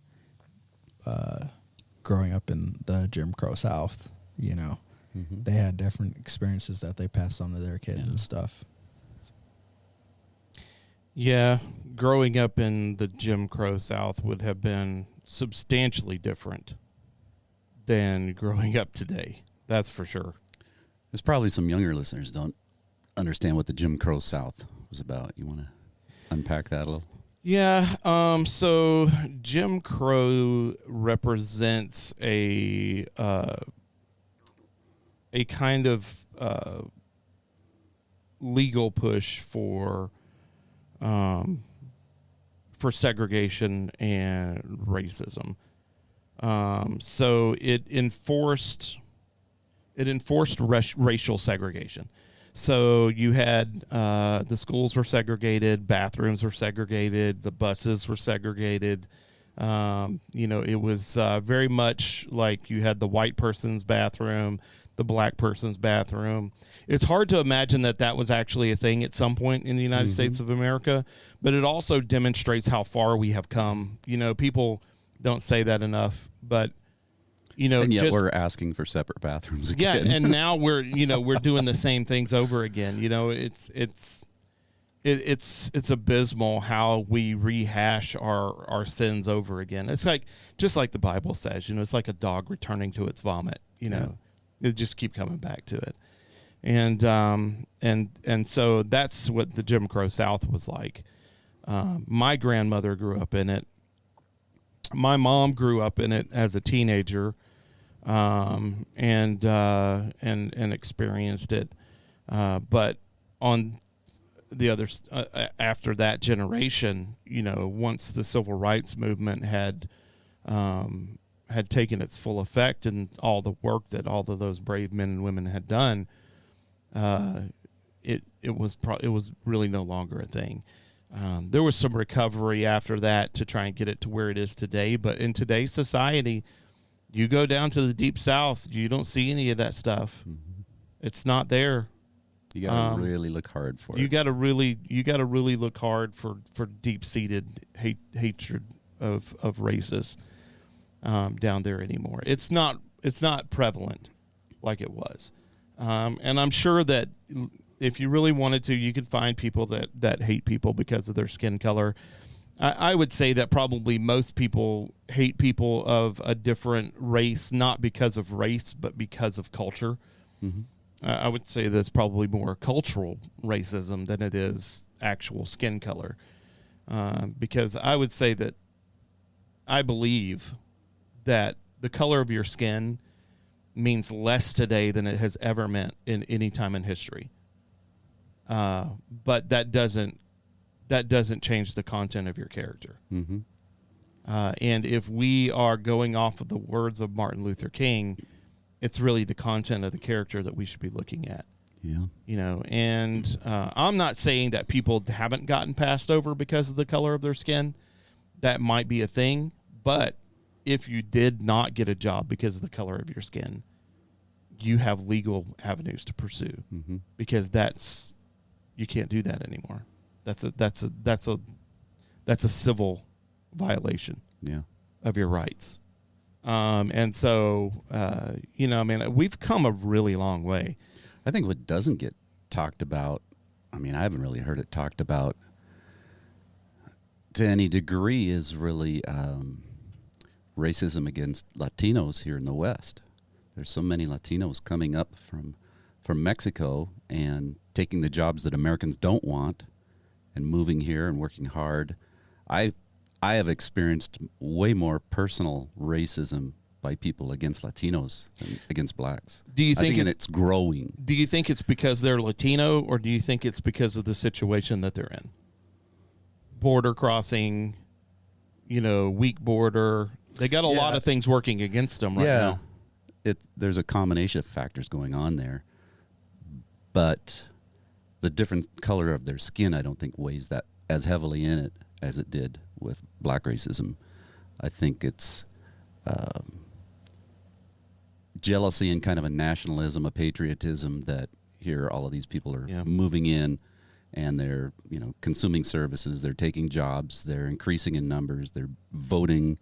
growing up in the Jim Crow South, they had different experiences that they passed on to their kids and stuff. Yeah, growing up in the Jim Crow South would have been substantially different than growing up today. That's for sure. There's probably some younger listeners don't understand what the Jim Crow South was about. You want to unpack that a little? Yeah. So Jim Crow represents a kind of legal push for segregation and racism. So it enforced racial segregation. So you had the schools were segregated, bathrooms were segregated, the buses were segregated. It was very much like you had the white person's bathroom, the black person's bathroom. It's hard to imagine that was actually a thing at some point in the United States of America, but it also demonstrates how far we have come. People don't say that enough, but and yet we're asking for separate bathrooms again. Yeah, and now we're doing the same things over again. It's abysmal how we rehash our sins over again. It's just like the Bible says, it's like a dog returning to its vomit. It just keep coming back to it. And so that's what the Jim Crow South was like. My grandmother grew up in it. My mom grew up in it as a teenager, and experienced it. But on the other, after that generation, once the civil rights movement had taken its full effect and all the work that all of those brave men and women had done, it was really no longer a thing. There was some recovery after that to try and get it to where it is today. But in today's society, you go down to the Deep South, you don't see any of that stuff. It's not there. You got to really look hard for it. You got to really look hard for deep-seated hatred of races down there anymore. It's not prevalent like it was, and I'm sure that if you really wanted to, you could find people that hate people because of their skin color. I would say that probably most people hate people of a different race, not because of race, but because of culture. Mm-hmm. I would say that's probably more cultural racism than it is actual skin color. Because I would say that I believe that the color of your skin means less today than it has ever meant in any time in history. But that doesn't change the content of your character. Mm-hmm. And if we are going off of the words of Martin Luther King, it's really the content of the character that we should be looking at. Yeah. And I'm not saying that people haven't gotten passed over because of the color of their skin. That might be a thing. But if you did not get a job because of the color of your skin, you have legal avenues to pursue, Mm-hmm. because you can't do that anymore. That's a civil violation of your rights. And so, we've come a really long way. I think what doesn't get talked about, I haven't really heard it talked about to any degree, is really racism against Latinos here in the West. There's so many Latinos coming up from Mexico and taking the jobs that Americans don't want and moving here and working hard. I have experienced way more personal racism by people against Latinos than against blacks. Do you think it's growing? Do you think it's because they're Latino, or do you think it's because of the situation that they're in? Border crossing, weak border. They got a lot of things working against them right now. There's a combination of factors going on there, but the different color of their skin, I don't think weighs that as heavily in it as it did with black racism. I think it's jealousy and kind of a nationalism, a patriotism that here all of these people are moving in, and they're consuming services, they're taking jobs, they're increasing in numbers, they're voting,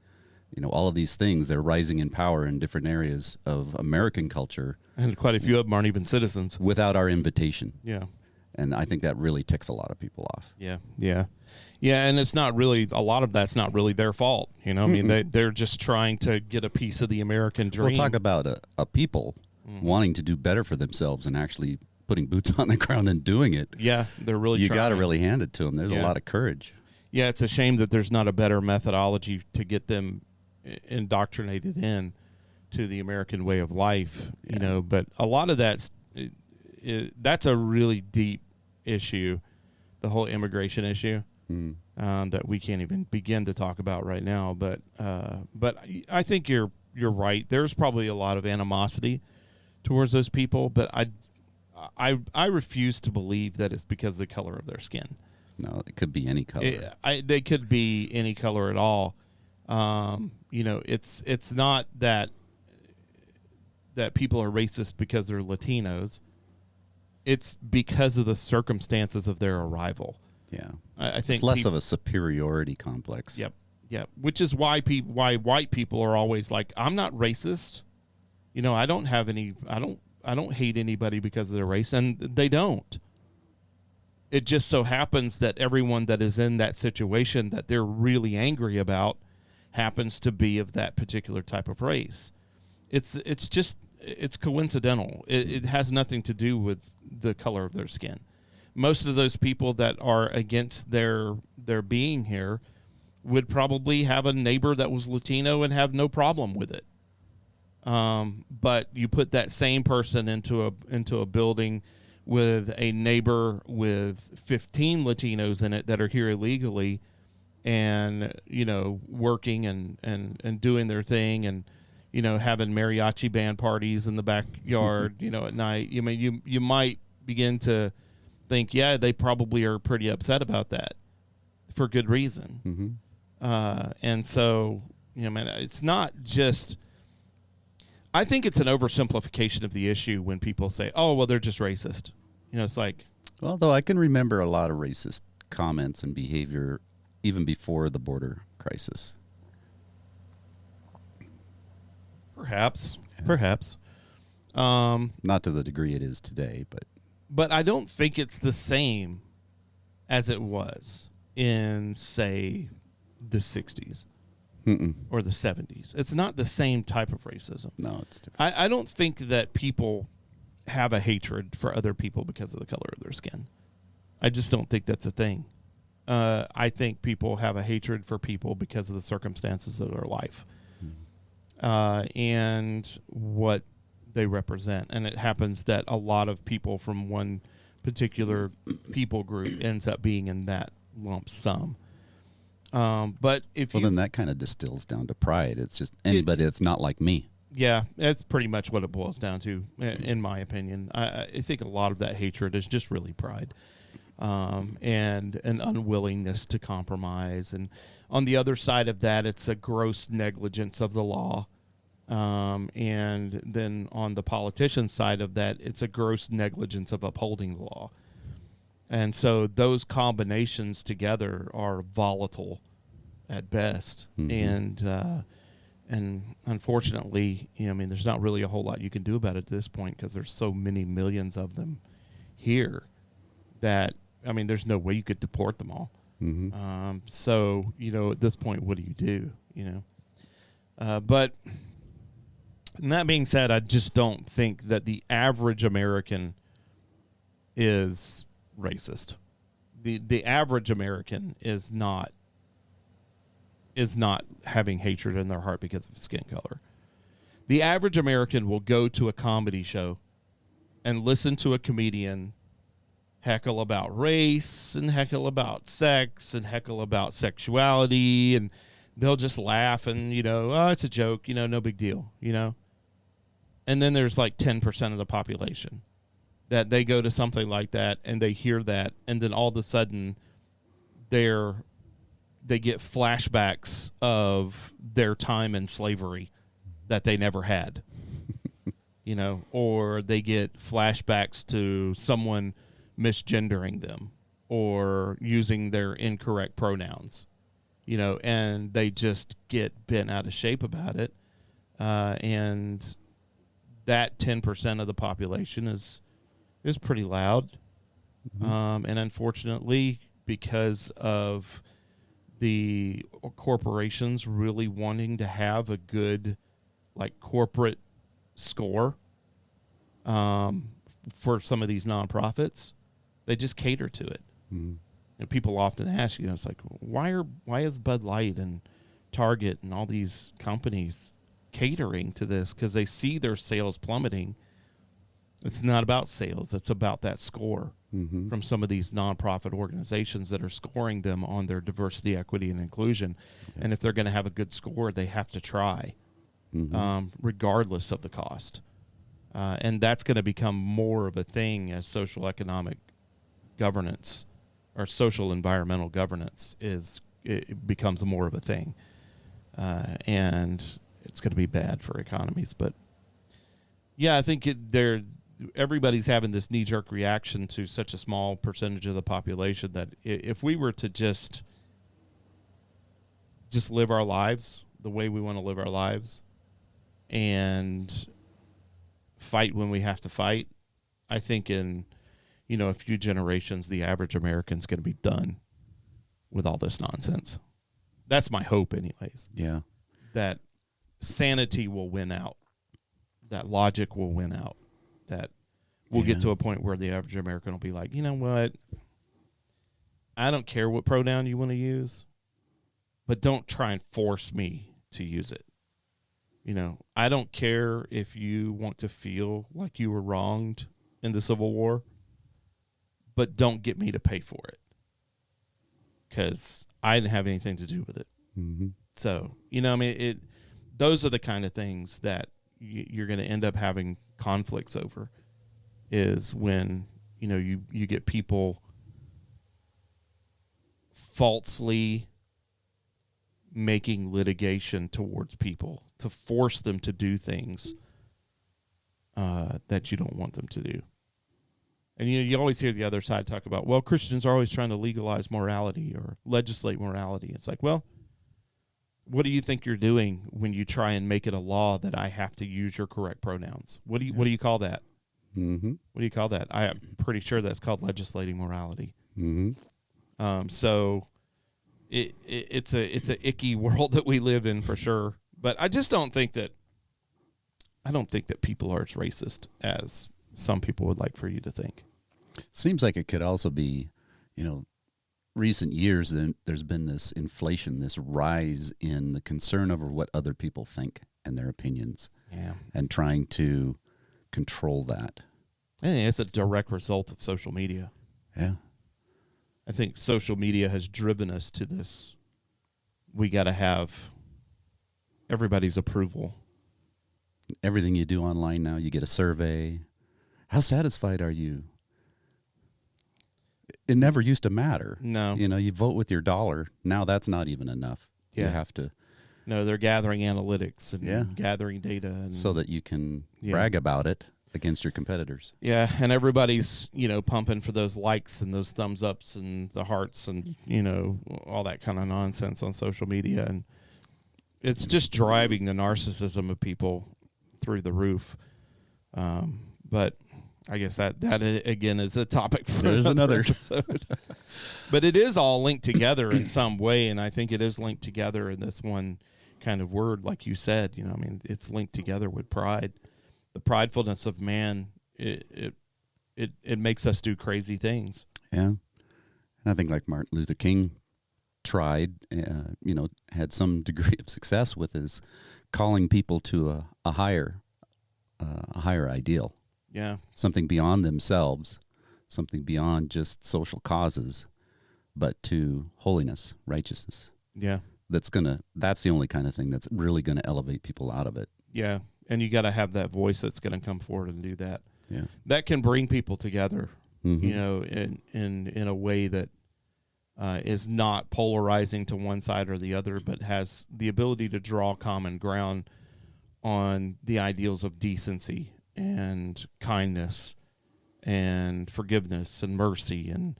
all of these things. They're rising in power in different areas of American culture, and quite a few of them aren't even citizens without our invitation. Yeah. And I think that really ticks a lot of people off. Yeah. And it's not really, a lot of that's not really their fault. They're just trying to get a piece of the American dream. We'll talk about a people wanting to do better for themselves and actually putting boots on the ground and doing it. Yeah, they're really You trying. got to really hand it to them. There's a lot of courage. Yeah, it's a shame that there's not a better methodology to get them indoctrinated in to the American way of life, but a lot of that's a really deep issue, the whole immigration issue, that we can't even begin to talk about right now. But I think you're right. There's probably a lot of animosity towards those people, but I refuse to believe that it's because of the color of their skin. No, it could be any color. They could be any color at all. It's not that people are racist because they're Latinos. It's because of the circumstances of their arrival. Yeah, I think it's less of a superiority complex. Yep. Which is why white people are always like, I'm not racist. I don't hate anybody because of their race, and they don't. It just so happens that everyone that is in that situation that they're really angry about happens to be of that particular type of race. It's coincidental. It has nothing to do with the color of their skin. Most of those people that are against their being here would probably have a neighbor that was Latino and have no problem with it. But you put that same person into a building with a neighbor with 15 Latinos in it that are here illegally, and working and doing their thing, and having mariachi band parties in the backyard at night. You might begin to think, they probably are pretty upset about that for good reason. And so it's not just, I think it's an oversimplification of the issue when people say, oh, well, they're just racist. It's like, although I can remember a lot of racist comments and behavior even before the border crisis. Perhaps. Not to the degree it is today, But I don't think it's the same as it was in, say, the 60s or the 70s. It's not the same type of racism. No, it's different. I don't think that people have a hatred for other people because of the color of their skin. I just don't think that's a thing. I think people have a hatred for people because of the circumstances of their life and what they represent. And it happens that a lot of people from one particular people group ends up being in that lump sum. But if then that kind of distills down to pride. It's just anybody that's not like me. Yeah, that's pretty much what it boils down to, in my opinion. I think a lot of that hatred is just really pride. And an unwillingness to compromise. And on the other side of that, it's a gross negligence of the law. And then on the politician side of that, it's a gross negligence of upholding the law. And so those combinations together are volatile at best. And unfortunately, there's not really a whole lot you can do about it at this point because there's so many millions of them here that, there's no way you could deport them all. So, at this point, what do? But and that being said, I just don't think that the average American is racist. The average American is not having hatred in their heart because of skin color. The average American will go to a comedy show and listen to a comedian heckle about race and heckle about sex and heckle about sexuality, and they'll just laugh and, oh, it's a joke, no big deal, And then there's like 10% of the population that they go to something like that and they hear that, and then all of a sudden they get flashbacks of their time in slavery that they never had, or they get flashbacks to someone misgendering them or using their incorrect pronouns, and they just get bent out of shape about it. And that 10% of the population is pretty loud. And unfortunately, because of the corporations really wanting to have a good, corporate score for some of these nonprofits, they just cater to it. And people often ask, it's like, why is Bud Light and Target and all these companies catering to this? Because they see their sales plummeting. It's not about sales. It's about that score from some of these nonprofit organizations that are scoring them on their diversity, equity, and inclusion. Okay. And if they're going to have a good score, they have to try, regardless of the cost. And that's going to become more of a thing as social economic governance or social environmental governance it becomes more of a thing. And it's going to be bad for economies. But yeah, I think everybody's having this knee-jerk reaction to such a small percentage of the population that if we were to just live our lives the way we want to live our lives and fight when we have to fight, I think in a few generations, the average American's going to be done with all this nonsense. That's my hope anyways. Yeah. That sanity will win out. That logic will win out. That we'll get to a point where the average American will be like, you know what? I don't care what pronoun you want to use, but don't try and force me to use it. I don't care if you want to feel like you were wronged in the Civil War, but don't get me to pay for it because I didn't have anything to do with it. So, those are the kind of things that you're going to end up having conflicts over, is when, you get people falsely making litigation towards people to force them to do things that you don't want them to do. And you always hear the other side talk about, well, Christians are always trying to legalize morality or legislate morality. It's like, well, what do you think you're doing when you try and make it a law that I have to use your correct pronouns? What do you call that? Mm-hmm. What do you call that? I'm pretty sure that's called legislating morality. Mm-hmm. So it's a icky world that we live in for sure. But I just don't think that people are as racist as some people would like for you to think. Seems like it could also be, recent years, there's been this inflation, this rise in the concern over what other people think and their opinions. Yeah. And trying to control that. I think it's a direct result of social media. Yeah. I think social media has driven us to this. We got to have everybody's approval. Everything you do online now, you get a survey. How satisfied are you? It never used to matter. No. You vote with your dollar. Now that's not even enough. Yeah. You have to. No, they're gathering analytics and gathering data. And, so that you can brag about it against your competitors. Yeah, and everybody's, pumping for those likes and those thumbs ups and the hearts and, all that kind of nonsense on social media. And it's just driving the narcissism of people through the roof. But I guess that again is a topic for another episode. But it is all linked together in some way, and I think it is linked together in this one kind of word, like you said. It's linked together with pride. The pridefulness of man, it makes us do crazy things. Yeah, and I think like Martin Luther King tried, had some degree of success with his calling people to a higher ideal. Yeah. Something beyond themselves, something beyond just social causes, but to holiness, righteousness. Yeah. That's the only kind of thing that's really going to elevate people out of it. Yeah. And you got to have that voice that's going to come forward and do that. Yeah. That can bring people together, mm-hmm. in a way that is not polarizing to one side or the other, but has the ability to draw common ground on the ideals of decency and kindness and forgiveness and mercy and,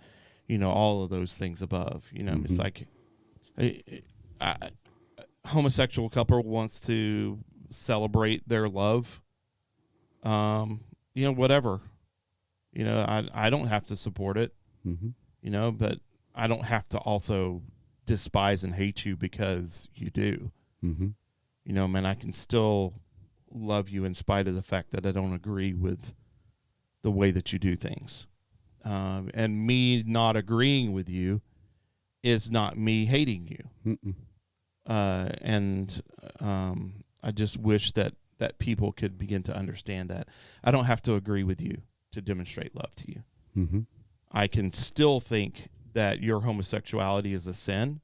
all of those things above. Mm-hmm. It's like a homosexual couple wants to celebrate their love. Whatever. I don't have to support it, mm-hmm. But I don't have to also despise and hate you because you do. Mm-hmm. I can still love you in spite of the fact that I don't agree with the way that you do things. And me not agreeing with you is not me hating you. I just wish that people could begin to understand that. I don't have to agree with you to demonstrate love to you. Mm-hmm. I can still think that your homosexuality is a sin,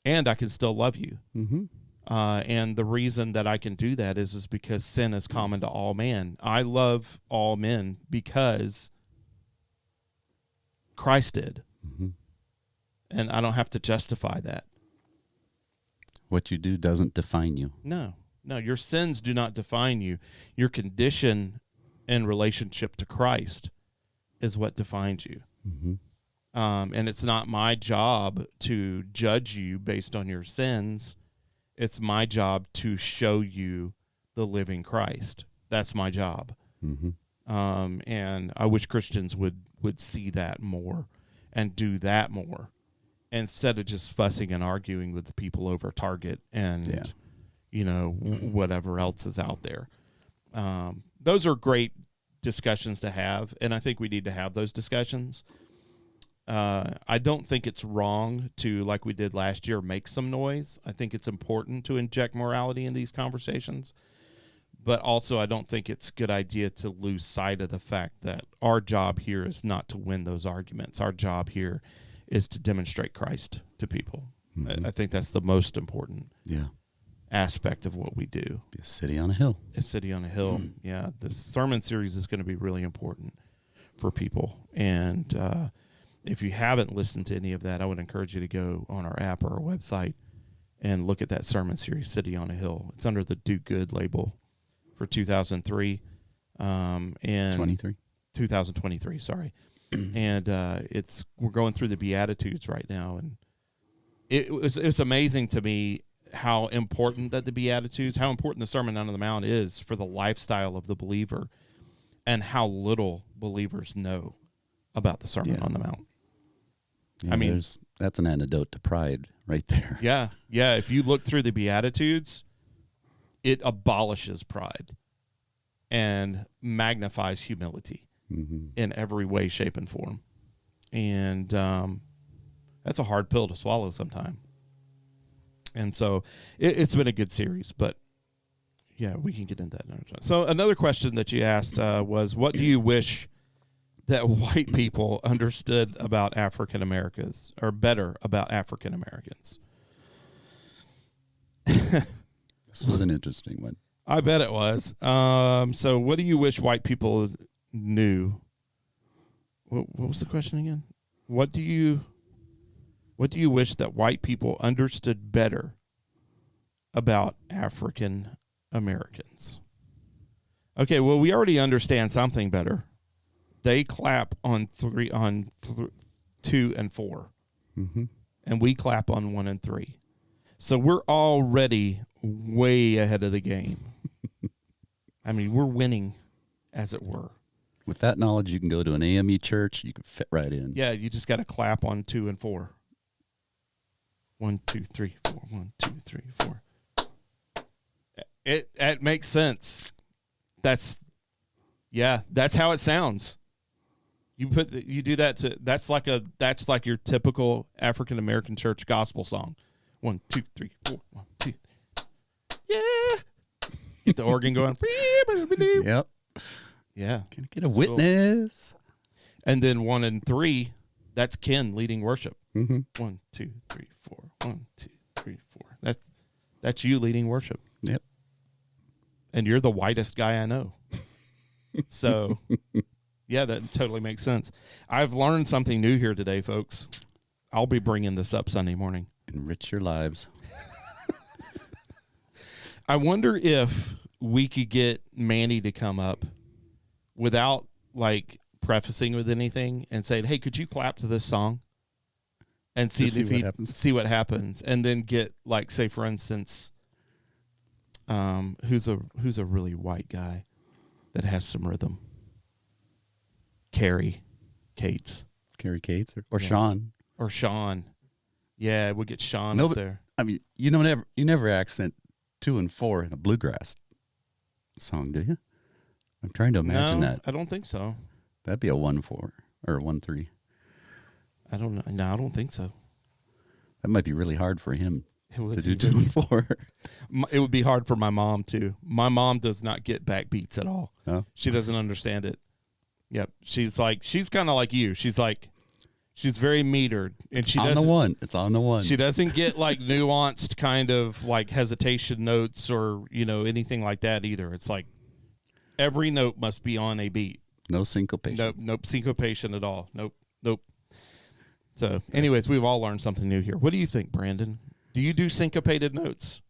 and I can still love you. Mm-hmm. And the reason that I can do that is because sin is common to all men. I love all men because Christ did. Mm-hmm. And I don't have to justify that. What you do doesn't define you. No, your sins do not define you. Your condition in relationship to Christ is what defines you. Mm-hmm. And it's not my job to judge you based on your sins. It's my job to show you the living Christ. That's my job. Mm-hmm. And I wish Christians would see that more and do that more instead of just fussing and arguing with the people over Target and, whatever else is out there. Those are great discussions to have, and I think we need to have those discussions. I don't think it's wrong to, like we did last year, make some noise. I think it's important to inject morality in these conversations. But also, I don't think it's a good idea to lose sight of the fact that our job here is not to win those arguments. Our job here is to demonstrate Christ to people. Mm-hmm. I think that's the most important Yeah. aspect of what we do. Be a city on a hill. A city on a hill. Yeah, the sermon series is going to be really important for people. And if you haven't listened to any of that, I would encourage you to go on our app or our website and look at that sermon series, City on a Hill. It's under the Do Good label for 2003. And 2023, sorry. And we're going through the Beatitudes right now, and it was amazing to me how important that the Beatitudes, how important the Sermon on the Mount is for the lifestyle of the believer, and how little believers know about the Sermon on the Mount. Yeah, I mean, that's an antidote to pride right there. Yeah. If you look through the Beatitudes, it abolishes pride and magnifies humility in every way, shape, and form. And that's a hard pill to swallow sometime. And so it's been a good series, but yeah, we can get into that another time. So another question that you asked was, what do you wish that white people understood about African Americans, or better about African Americans? This was an interesting one. I bet it was. So what do you wish white people knew? What was the question again? What do you wish that white people understood better about African Americans? Okay, well, we already understand something better. They clap on 2 and 4, and we clap on 1 and 3. So we're already way ahead of the game. I mean, we're winning, as it were. With that knowledge, you can go to an AME church. You can fit right in. Yeah, you just got to clap on 2 and 4. 1, 2, 3, 4. 1, 2, 3, 4. It makes sense. That's how it sounds. You do that to that's like your typical African American church gospel song. 1, 2, 3, 4. 1, 2. Yeah. Get the organ going. Yep. Yeah. Can I get a witness? Cool. And then 1 and 3, that's Ken leading worship. 1, 2, 3, 4. 1, 2, 3, 4. That's you leading worship. Yep. And you're the whitest guy I know. So, yeah, that totally makes sense. I've learned something new here today, folks. I'll be bringing this up Sunday morning. Enrich your lives. I wonder if we could get Manny to come up without, like, prefacing with anything and say, hey, could you clap to this song? And see what happens. And then get, like, say, for instance, who's a really white guy that has some rhythm? Carrie Cates. Or Sean. Or Sean. Yeah, we'll get Sean up there. I mean, you never accent 2 and 4 in a bluegrass song, do you? I'm trying to imagine that. I don't think so. That'd be a 1-4 or a 1-3. I don't know. No, I don't think so. That might be really hard for him to do 2 good. and 4. It would be hard for my mom too. My mom does not get backbeats at all. Oh. She doesn't understand it. Yep. She's kind of like you. She's very metered, and It's on the one. She doesn't get like nuanced kind of like hesitation notes or, anything like that either. It's like every note must be on a beat. No syncopation. Nope syncopation at all. Nope. So, anyways, we've all learned something new here. What do you think, Brandon? Do you do syncopated notes?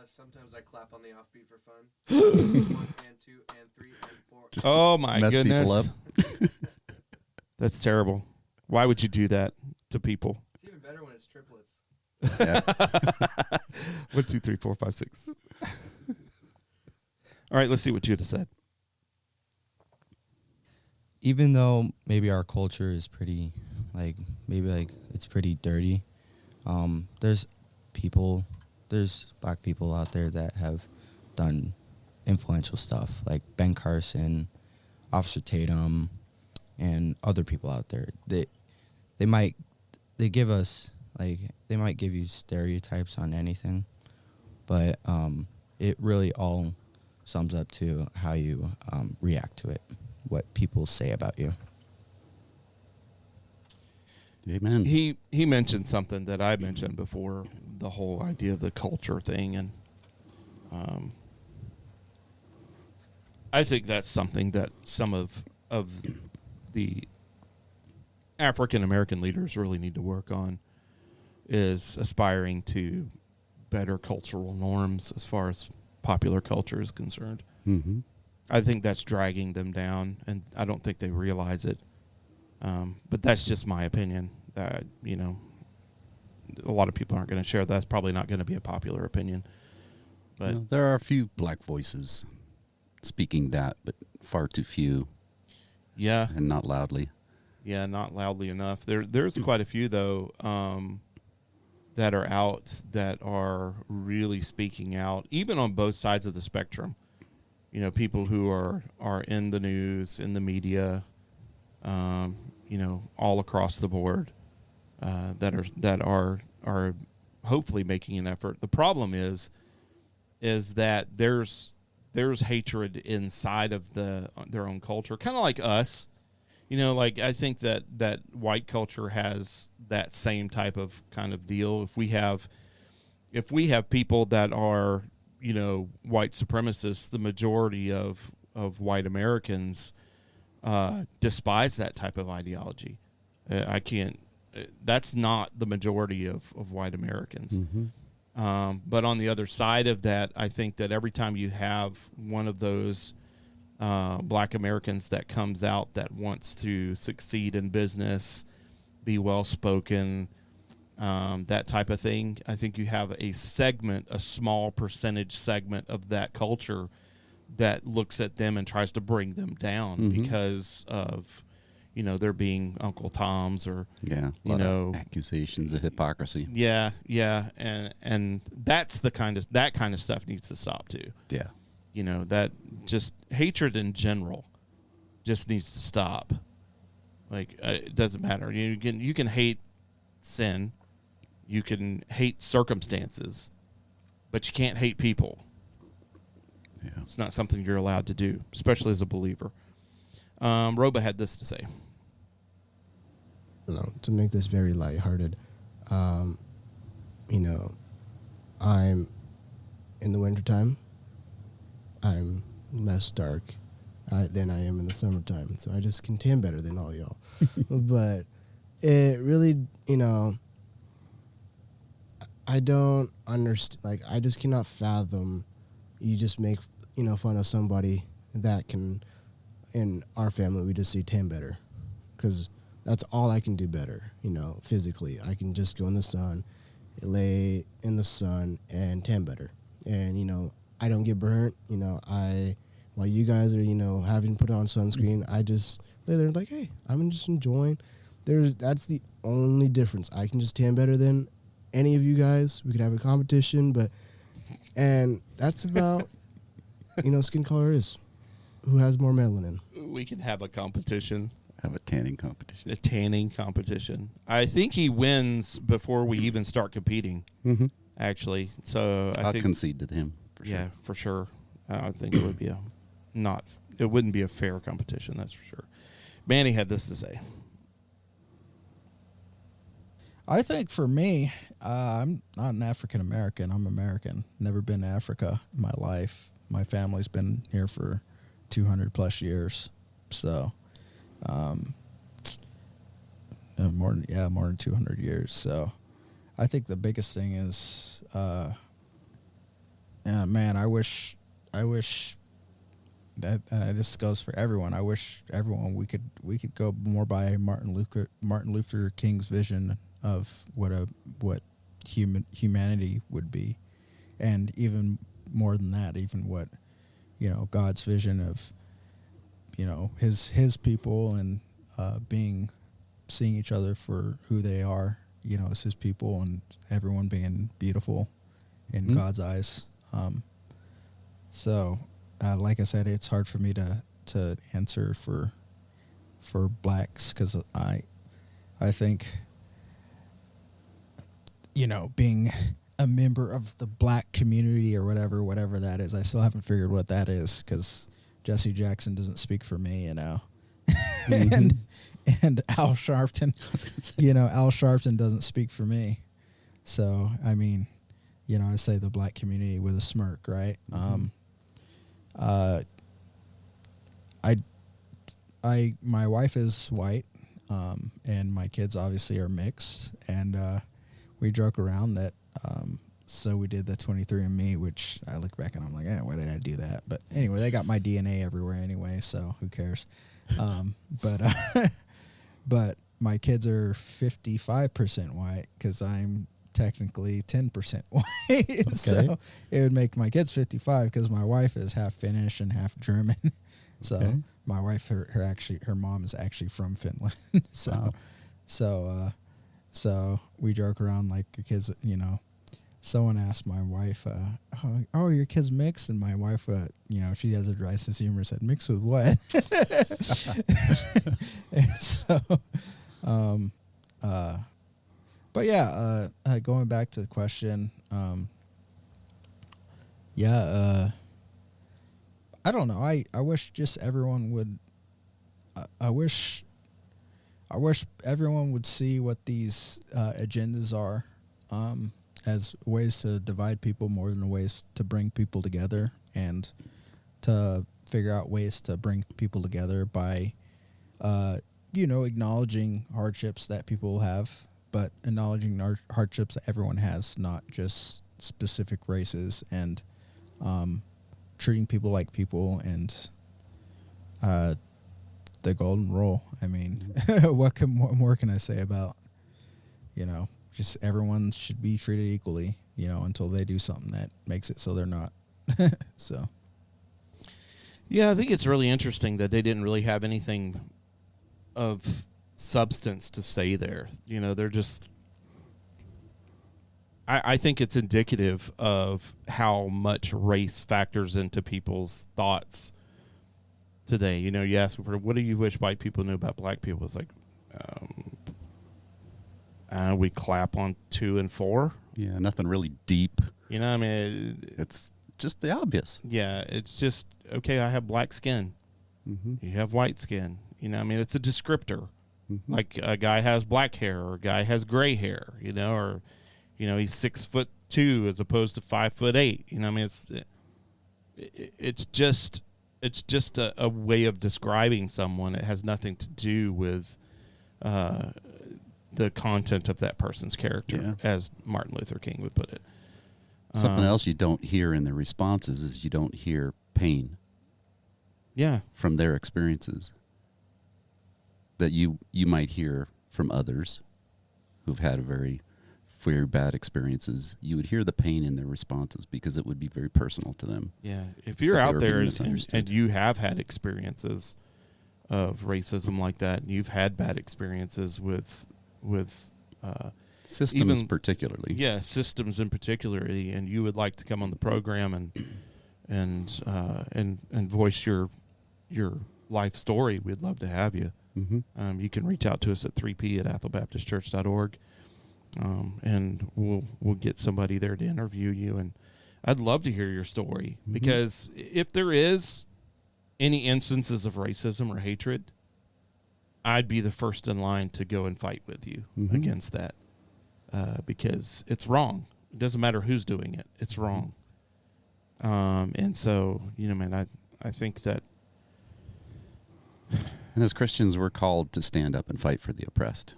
Sometimes I clap on the offbeat for fun. 1 and 2 and 3 and 4. Just oh my mess goodness. people up. That's terrible. Why would you do that to people? It's even better when it's triplets. Yeah. 1, 2, 3, 4, 5, 6. All right, let's see what Judah said. Even though maybe our culture is pretty, it's pretty dirty, there's black people out there that have done influential stuff, like Ben Carson, Officer Tatum, and other people out there. They might give you stereotypes on anything, but it really all sums up to how you react to it, what people say about you. Amen. He mentioned something that I mentioned before, the whole idea of the culture thing, and I think that's something that some of the African American leaders really need to work on, is aspiring to better cultural norms as far as popular culture is concerned. Mm-hmm. I think that's dragging them down, and I don't think they realize it. But that's just my opinion. a lot of people aren't going to share. That's probably not going to be a popular opinion. But Well, there are a few black voices speaking that, but far too few, yeah, and not loudly. yeah, not loudly enough. There's quite a few though that are out that are really speaking out, even on both sides of the spectrum. You know, people who are in the news, in the media, you know, all across the board, that are hopefully making an effort. The problem is that there's hatred inside of their own culture, kind of like us. You know, like I think that white culture has that same type of kind of deal. If we have people that are, you know, white supremacists, the majority of white Americans despise that type of ideology. I can't. That's not the majority of white Americans. Mm-hmm. But on the other side of that, I think that every time you have one of those black Americans that comes out that wants to succeed in business, be well-spoken, that type of thing, I think you have a small percentage segment of that culture that looks at them and tries to bring them down because of, you know, they're being Uncle Toms or, Yeah, you know, accusations of hypocrisy. yeah, and that's that kind of stuff needs to stop too. Yeah. You know, that just hatred in general just needs to stop. Like it doesn't matter. You can hate sin, you can hate circumstances, but you can't hate people. Yeah. It's not something you're allowed to do, especially as a believer. Roba had this to say. You know, to make this very lighthearted, you know, I'm in the wintertime, I'm less dark than I am in the summertime, so I just can tan better than all y'all. But it really, you know, I don't understand. Like, I just cannot fathom you just make, you know, fun of somebody that can. In our family, we just say tan better, because that's all I can do better. You know, physically, I can just go in the sun, lay in the sun, and tan better. And you know, I don't get burnt. You know, while you guys are, you know, having to put on sunscreen, I just lay there like, hey, I'm just enjoying. That's the only difference. I can just tan better than any of you guys. We could have a competition, and that's about, you know, skin color is who has more melanin. We can have a competition. Have a tanning competition. A tanning competition. I think he wins before we even start competing. Mm-hmm. Actually, so I'll think, concede to him for sure. Yeah, for sure. I think it would be it wouldn't be a fair competition. That's for sure. Manny had this to say. I think for me, I'm not an African American. I'm American. Never been to Africa in my life. My family's been here for 200 plus years. So, more than 200 years. So, I think the biggest thing is, man, I wish that this goes for everyone. I wish everyone we could go more by Martin Luther King's vision of what humanity would be, and even more than that, even what, you know, God's vision of, you know, his people and seeing each other for who they are, you know, as his people, and everyone being beautiful in God's eyes. So, like I said, it's hard for me to answer for blacks, because I think, you know, being a member of the black community or whatever that is, I still haven't figured what that is, because Jesse Jackson doesn't speak for me, you know. and Al Sharpton, you know, Al Sharpton doesn't speak for me. So, I mean, you know, I say the black community with a smirk, right? My wife is white, and my kids obviously are mixed, and we joke around that, so we did the 23andMe, which I look back and I'm like, why did I do that? But anyway, they got my DNA everywhere anyway, so who cares? But my kids are 55% white, because I'm technically 10% white. So it would make my kids 55 because my wife is half Finnish and half German. So my wife, her mom is actually from Finland. So we joke around like your kids, you know. Someone asked my wife, "Oh, your kids mixed?" And my wife, you know, she has a dry sense of humor, said, "Mixed with what?" And so, but yeah, going back to the question, I don't know. I wish just everyone would. I wish everyone would see what these agendas are. As ways to divide people more than ways to bring people together, and to figure out ways to bring people together by, you know, acknowledging hardships that people have, but acknowledging hardships that everyone has, not just specific races, and treating people like people, and the golden rule. I mean, what more can I say about, you know, just everyone should be treated equally, you know, until they do something that makes it so they're not. So. Yeah, I think it's really interesting that they didn't really have anything of substance to say there. You know, they're just... I think it's indicative of how much race factors into people's thoughts today. You know, you ask for, what do you wish white people knew about black people? It's like... we clap on 2 and 4. Yeah, nothing really deep. You know, I mean, it's just the obvious. Yeah, it's just, okay, I have black skin. Mm-hmm. You have white skin. You know, I mean, it's a descriptor. Mm-hmm. Like a guy has black hair, or a guy has gray hair, you know, or, you know, he's 6'2" as opposed to 5'8". You know, I mean, it's just a way of describing someone. It has nothing to do with the content of that person's character, as Martin Luther King would put it. Something else you don't hear in their responses is you don't hear pain. Yeah. From their experiences that you might hear from others who've had very bad experiences. You would hear the pain in their responses because it would be very personal to them. Yeah. If you're out there and you have had experiences of racism like that, and you've had bad experiences with systems particularly. Yeah, systems in particularly, and you would like to come on the program and voice your life story, we'd love to have you. Mm-hmm. You can reach out to us at 3p@athelbaptistchurch.org, and we'll get somebody there to interview you. And I'd love to hear your story, because if there is any instances of racism or hatred, I'd be the first in line to go and fight with you against that, because it's wrong. It doesn't matter who's doing it. It's wrong. And so, you know, man, I think that... And as Christians, we're called to stand up and fight for the oppressed.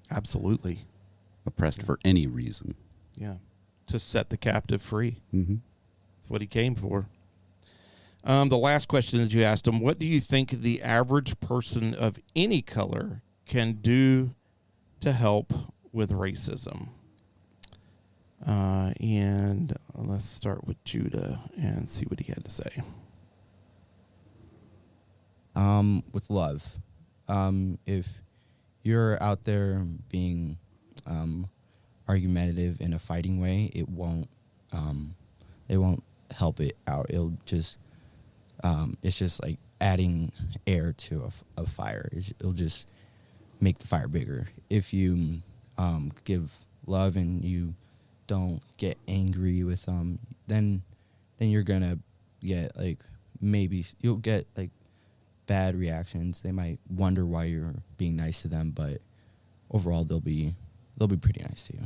Absolutely. Oppressed for any reason. Yeah. To set the captive free. Mm-hmm. That's what he came for. The last question that you asked him, what do you think the average person of any color can do to help with racism? And let's start with Judah and see what he had to say. With love. If you're out there being argumentative in a fighting way, it won't help it out. It'll just it's just like adding air to a fire. It'll just make the fire bigger. If you give love and you don't get angry with them, then you're gonna get like, maybe you'll get like bad reactions. They might wonder why you're being nice to them, but overall they'll be pretty nice to you.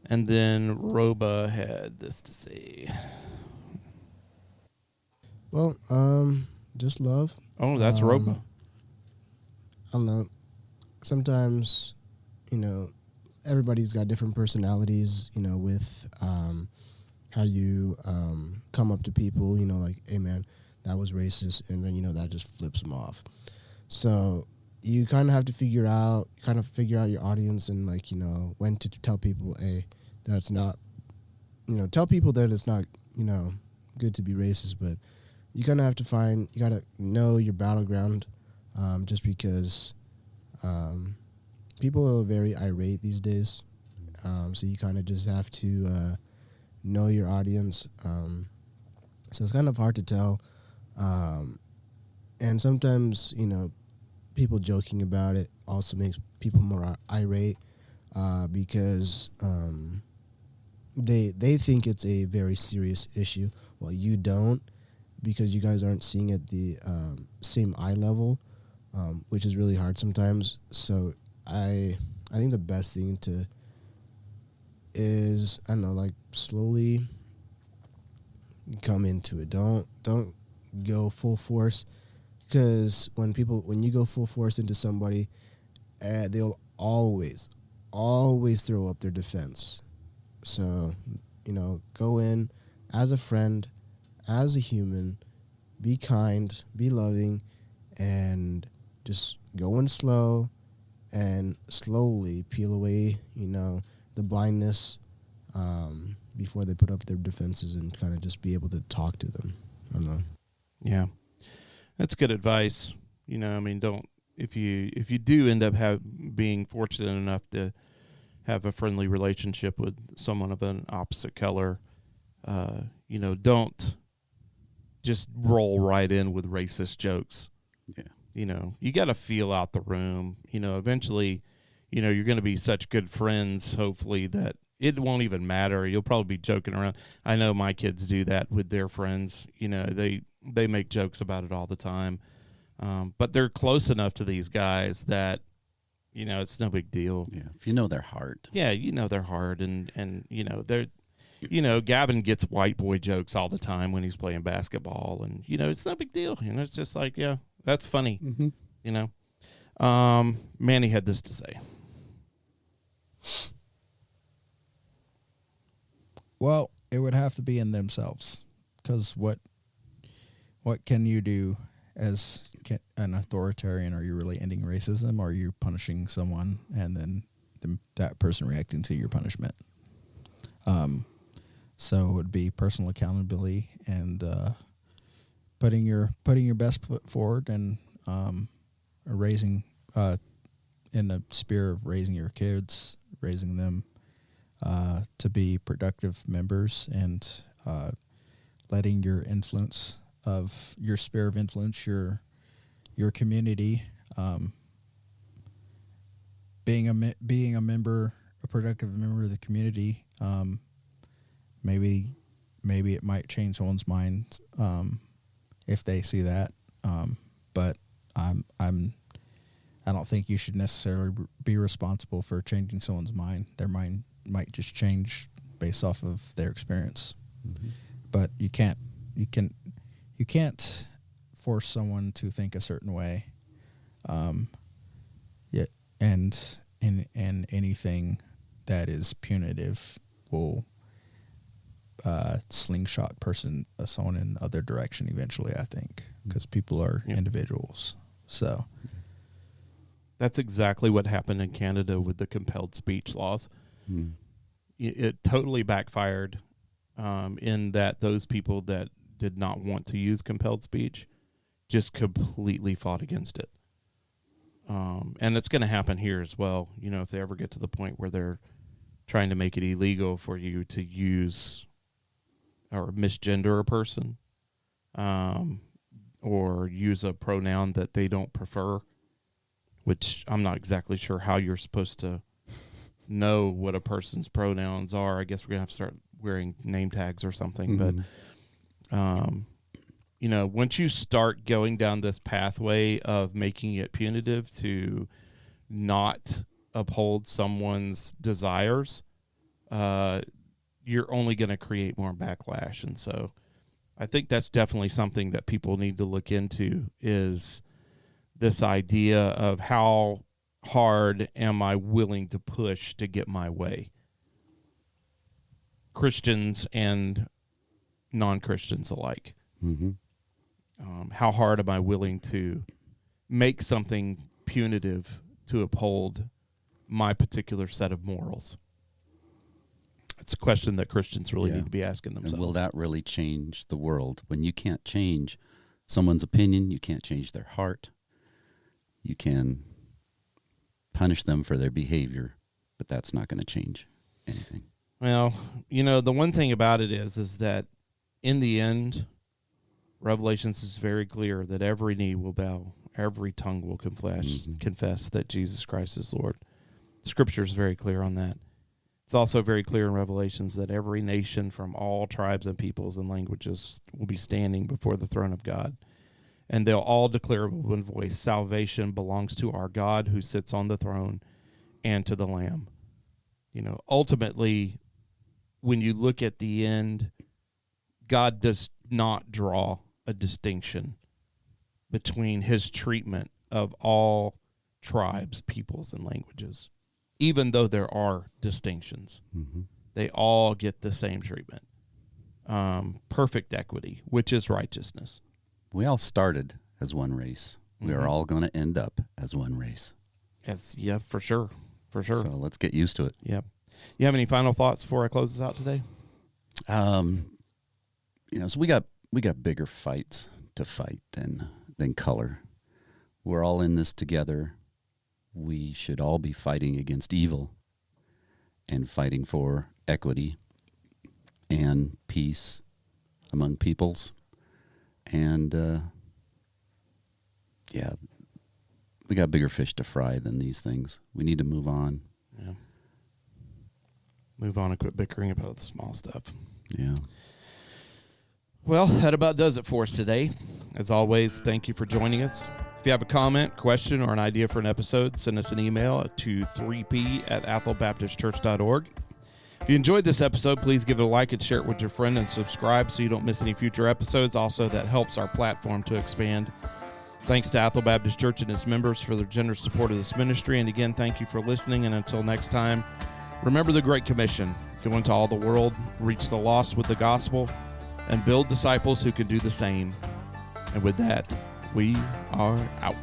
And then Roba had this to say. Well, just love. Oh, that's Roba. I don't know. Sometimes, you know, everybody's got different personalities, you know, with how you come up to people, you know, like, hey, man, that was racist, and then, you know, that just flips them off. So you kind of have to figure out your audience and like, you know, when to tell people, hey, that's not, you know, tell people that it's not, you know, good to be racist, but you kind of have to you got to know your battleground, just because people are very irate these days. So you kind of just have to know your audience. So it's kind of hard to tell. And sometimes, you know, people joking about it also makes people more irate, because they think it's a very serious issue. Well, you don't, because you guys aren't seeing at the same eye level, which is really hard sometimes. So I think the best thing is, I don't know, like slowly come into it. Don't go full force, because when you go full force into somebody, they'll always throw up their defense. So, you know, go in as a friend, as a human, be kind, be loving, and just go in slow and slowly peel away, you know, the blindness, before they put up their defenses, and kind of just be able to talk to them. I don't know. Yeah, that's good advice. You know, I mean, if you do end up being fortunate enough to have a friendly relationship with someone of an opposite color, you know, don't just roll right in with racist jokes. Yeah. You know, you got to feel out the room. You know, eventually, you know, you're going to be such good friends, hopefully, that it won't even matter. You'll probably be joking around. I know my kids do that with their friends. You know, they make jokes about it all the time. But they're close enough to these guys that, you know, it's no big deal. Yeah. If you know their heart. Yeah, you know their heart, and you know, they're, you know, Gavin gets white boy jokes all the time when he's playing basketball, and, you know, it's no big deal. You know, it's just like, yeah, that's funny. Mm-hmm. You know, Manny had this to say. Well, it would have to be in themselves, because what can you do as an authoritarian? Are you really ending racism, or are you punishing someone and then that person reacting to your punishment? So it would be personal accountability and putting your best foot forward, and raising in the spirit of raising your kids, raising them to be productive members, and letting your influence of your sphere of influence, your community, being a member, a productive member of the community. Maybe it might change someone's mind if they see that. But I don't think you should necessarily be responsible for changing someone's mind. Their mind might just change based off of their experience. Mm-hmm. But you can't force someone to think a certain way. And anything that is punitive will slingshot someone in the other direction eventually, I think, because people are individuals. So that's exactly what happened in Canada with the compelled speech laws. Mm. It totally backfired, in that those people that did not want to use compelled speech just completely fought against it. And it's going to happen here as well. You know, if they ever get to the point where they're trying to make it illegal for you to use or misgender a person, or use a pronoun that they don't prefer, which I'm not exactly sure how you're supposed to know what a person's pronouns are. I guess we're going to have to start wearing name tags or something. Mm-hmm. But, you know, once you start going down this pathway of making it punitive to not uphold someone's desires, you're only going to create more backlash. And so I think that's definitely something that people need to look into, is this idea of how hard am I willing to push to get my way? Christians and non-Christians alike. Mm-hmm. How hard am I willing to make something punitive to uphold my particular set of morals? It's a question that Christians really need to be asking themselves. And will that really change the world? When you can't change someone's opinion, you can't change their heart. You can punish them for their behavior, but that's not going to change anything. Well, the one thing about it is that in the end, Revelations is very clear that every knee will bow, every tongue will confess that Jesus Christ is Lord. Scripture is very clear on that. It's also very clear in Revelations that every nation from all tribes and peoples and languages will be standing before the throne of God. And they'll all declare with one voice, salvation belongs to our God who sits on the throne and to the Lamb. Ultimately, when you look at the end, God does not draw a distinction between his treatment of all tribes, peoples, and languages. Even though there are distinctions, they all get the same treatment. Perfect equity, which is righteousness. We all started as one race. We are all going to end up as one race. Yeah, for sure. For sure. So let's get used to it. Yep. You have any final thoughts before I close this out today? So we got bigger fights to fight than color. We're all in this together. We should all be fighting against evil and fighting for equity and peace among peoples. And, we got bigger fish to fry than these things. We need to move on. Yeah. Move on and quit bickering about the small stuff. Yeah. Well, that about does it for us today. As always, thank you for joining us. If you have a comment, question, or an idea for an episode, send us an email to 3p@athelbaptistchurch.org. If you enjoyed this episode, please give it a like and share it with your friend and subscribe so you don't miss any future episodes. Also, that helps our platform to expand. Thanks to Athel Baptist Church and its members for their generous support of this ministry. And again, thank you for listening. And until next time, remember the Great Commission. Go into all the world, reach the lost with the gospel, and build disciples who can do the same. And with that, we are out.